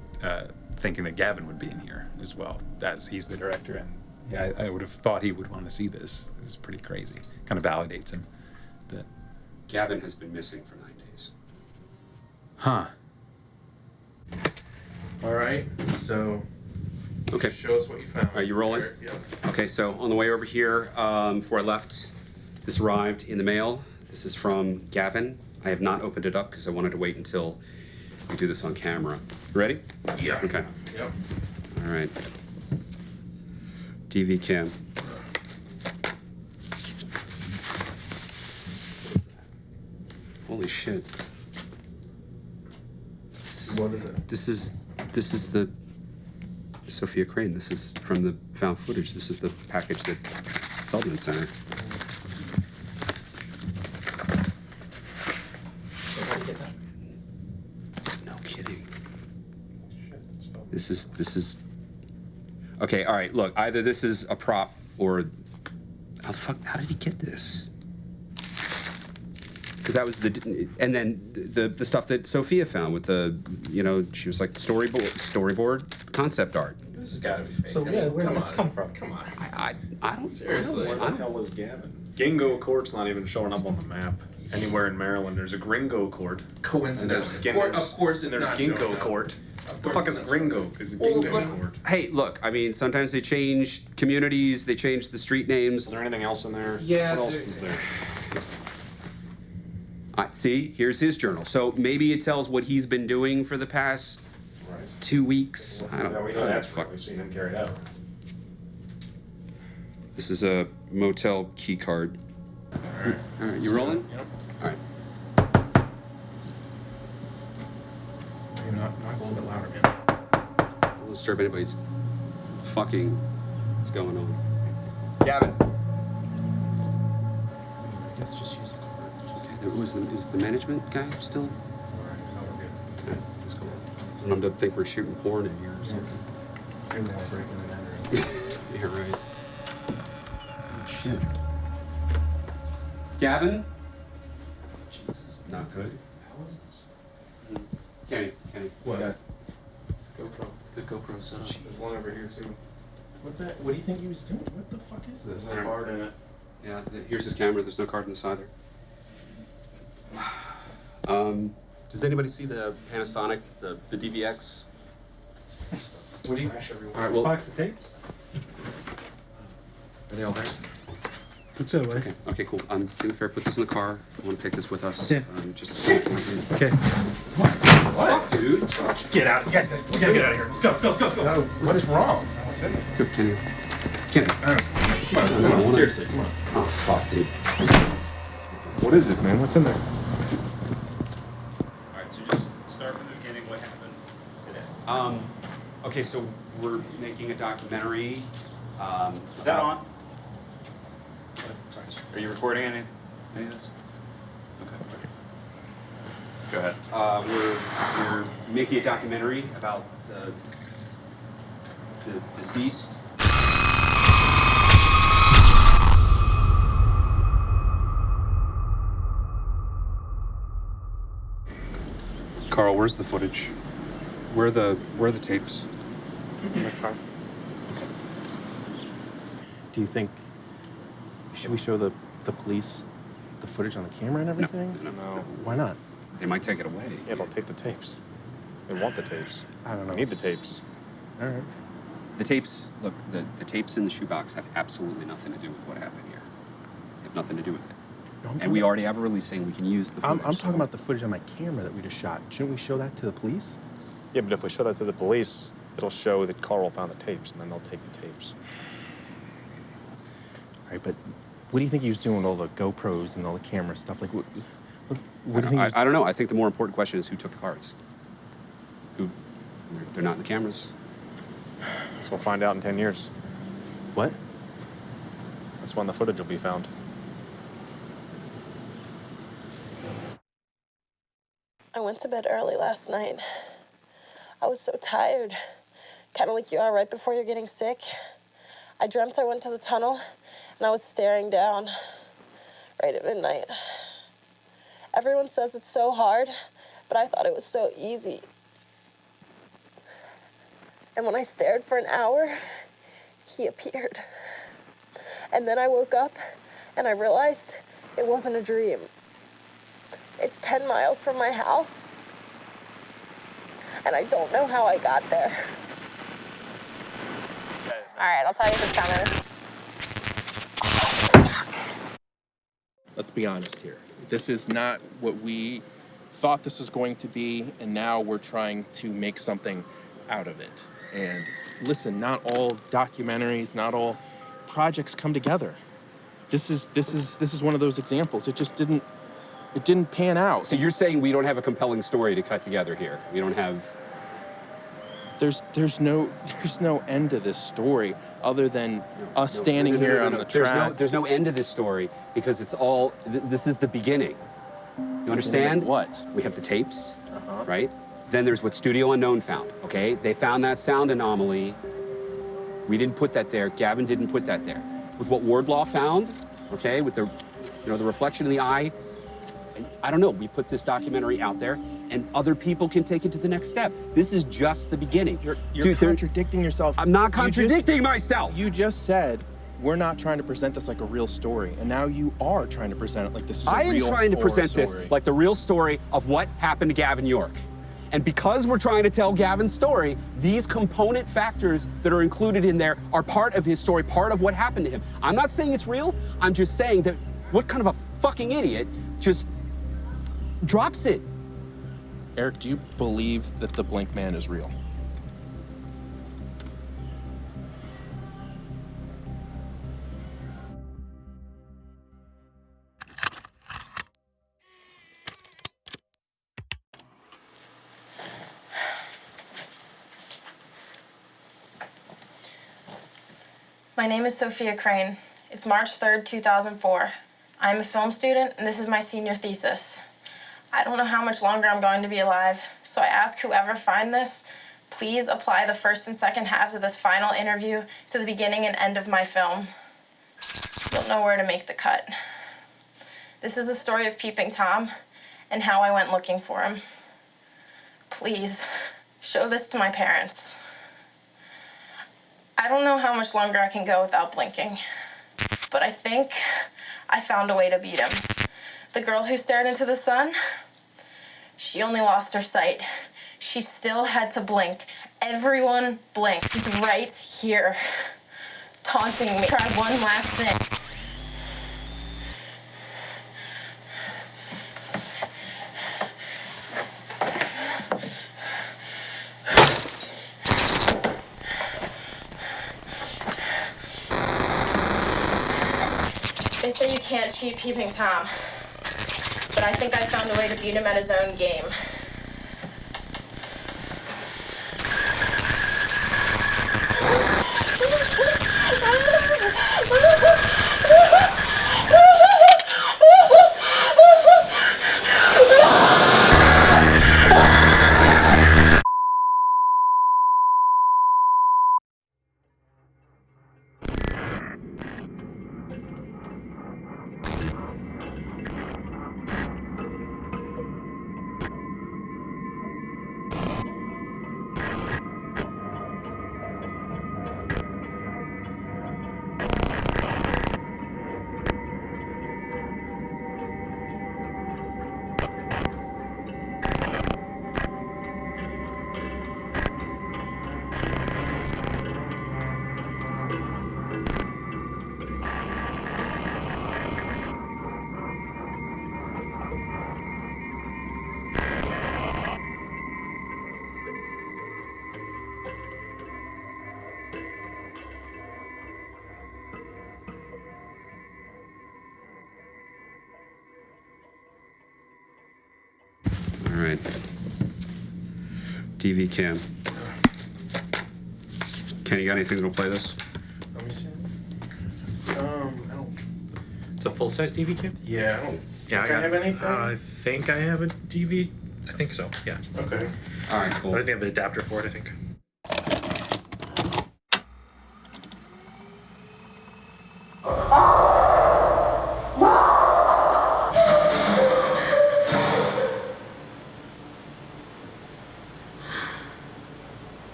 thinking that Gavin would be in here as well, as he's the director, and yeah, I would have thought he would want to see this. This is pretty crazy. Kind of validates him. But
Gavin has been missing for 9 days.
Huh.
All right, so
Okay.
show us what you found.
Are you rolling?
Yep.
Okay, so on the way over here, before I left, this arrived in the mail. This is from Gavin. I have not opened it up because I wanted to wait until we do this on camera. You ready?
Yeah.
Okay.
Yep.
All right. DV cam. Holy shit.
What is it?
This is the Sophia Crane. This is from the found footage. This is the package that Feldman sent her.
How do you get that?
No kidding. This is. Okay, all right. Look, either this is a prop or how did he get this? Because that was and then the stuff that Sophia found with the, she was like storyboard concept art.
This has got to be fake.
So yeah, where did this come from?
Come on.
I don't
Seriously.
I
Where the
don't-
hell is Gavin? Gingo Court's not even showing up on the map anywhere in Maryland. There's a Gringo Court.
Coincidence.
And there's
Of course
and
it's
there's
not
Ginkgo
showing up.
Court. The
course
fuck is
it's not
Gringo? Is it
Well,
Gingo
but-
Court?
Hey, look, I mean, sometimes they change communities, they change the street names.
Is there anything else in there?
Yeah,
What else is there?
See, here's his journal. So maybe it tells what he's been doing for the past
Right.
2 weeks. I don't
Yeah, we
know.
know that's fuck. We've seen him carried out.
This is a motel key card. All right, you rolling?
Yep.
All right.
Maybe not a little bit louder, man.
Don't disturb anybody's fucking what's going on. Gavin.
I guess just use a card.
Is the management guy still?
Alright, no, we're good.
Okay, let's go. I don't know, think we're shooting porn in here or something.
Maybe they'll break in and enter.
Yeah, right. Oh, shit. Gavin? This is not good. Kenny.
What?
Got
GoPro.
the GoPro set up.
There's one over here too.
What do you think he was doing? What the fuck is this?
There's a card in it.
Yeah, here's his camera. There's no card in this either. Does anybody see the Panasonic, the DVX?
What do you? Crash everyone.
All right, well,
Box of tapes.
are they all there?
It's that way.
Okay, okay, cool. Do me a favor, put this in the car. I want to take this with us.
Yeah.
Just
Okay.
What, dude?
Get out. You guys we gotta get out of here. Let's go.
No, what is wrong?
Here, Kenny.
Come on, seriously, come on.
Oh, fuck, dude.
What is it, man? What's in there?
Alright, so just start from the beginning. What happened today? Okay, so we're making a documentary.
Is that on? Sorry. Are you recording any of this? Okay. Go ahead.
We're making a documentary about the deceased. Carl, where's the footage? Where are the tapes?
In my car.
Do you think, should we show the police the footage on the camera and everything?
No.
Why not?
They might take it away.
Yeah, they'll take the tapes. They want the tapes.
I don't know.
We need the tapes.
All right.
The tapes, look, the tapes in the shoebox have absolutely nothing to do with what happened here. They have nothing to do with it. And we already have a release saying we can use the footage.
I'm talking about the footage on my camera that we just shot. Shouldn't we show that to the police?
Yeah, but if we show that to the police, it'll show that Carl found the tapes, and then they'll take the tapes.
All right, but what do you think he was doing with all the GoPros and all the camera stuff? Like, what do you think?
I don't know. I think the more important question is who took the cards. They're not in the cameras.
So we'll find out in 10 years.
What?
That's when the footage will be found.
I went to bed early last night. I was so tired, kind of like you are right before you're getting sick. I dreamt I went to the tunnel, and I was staring down right at midnight. Everyone says it's so hard, but I thought it was so easy. And when I stared for an hour, he appeared. And then I woke up, and I realized it wasn't a dream. It's 10 miles from my house, and I don't know how I got there. All right, I'll tell you if it's coming.
Let's be honest here. This is not what we thought this was going to be, and now we're trying to make something out of it. And listen, not all documentaries, not all projects come together. This is one of those examples. It just didn't pan out.
So you're saying we don't have a compelling story to cut together here? We don't have...
There's no end to this story other than us standing here on the tracks.
There's no end to this story because it's all, this is the beginning. You understand?
What?
We have the tapes, right? Then there's what Studio Unknown found, okay? They found that sound anomaly. We didn't put that there. Gavin didn't put that there. With what Wardlaw found, okay, with the, the reflection in the eye, and I don't know, we put this documentary out there and other people can take it to the next step. This is just the beginning.
You're contradicting yourself.
I'm not contradicting myself.
You just said we're not trying to present this like a real story, and now you are trying to present it like this is a real
I am trying to present
story.
this like the real story of what happened to Gavin York. And because we're trying to tell Gavin's story, these component factors that are included in there are part of his story, part of what happened to him. I'm not saying it's real. I'm just saying that what kind of a fucking idiot just drops it?
Erik, do you believe that the Blink Man is real?
My name is Sophia Crane. It's March 3rd, 2004. I'm a film student, and this is my senior thesis. I don't know how much longer I'm going to be alive, so I ask whoever find this, please apply the first and second halves of this final interview to the beginning and end of my film. You'll know where to make the cut. This is the story of Peeping Tom and how I went looking for him. Please, show this to my parents. I don't know how much longer I can go without blinking, but I think I found a way to beat him. The girl who stared into the sun, she only lost her sight. She still had to blink. Everyone blinked. He's right here, taunting me. Try one last thing. can't cheat Peeping Tom, but I think I found a way to beat him at his own game.
All right. DV cam. Ken, you got anything that'll play this?
Let me see. I don't.
It's a full-size DV cam?
Yeah, I don't.
Yeah,
think I have anything.
I think I have a DV. I think so. Yeah.
Okay.
All right, cool.
I think I have an adapter for it. I think.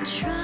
Try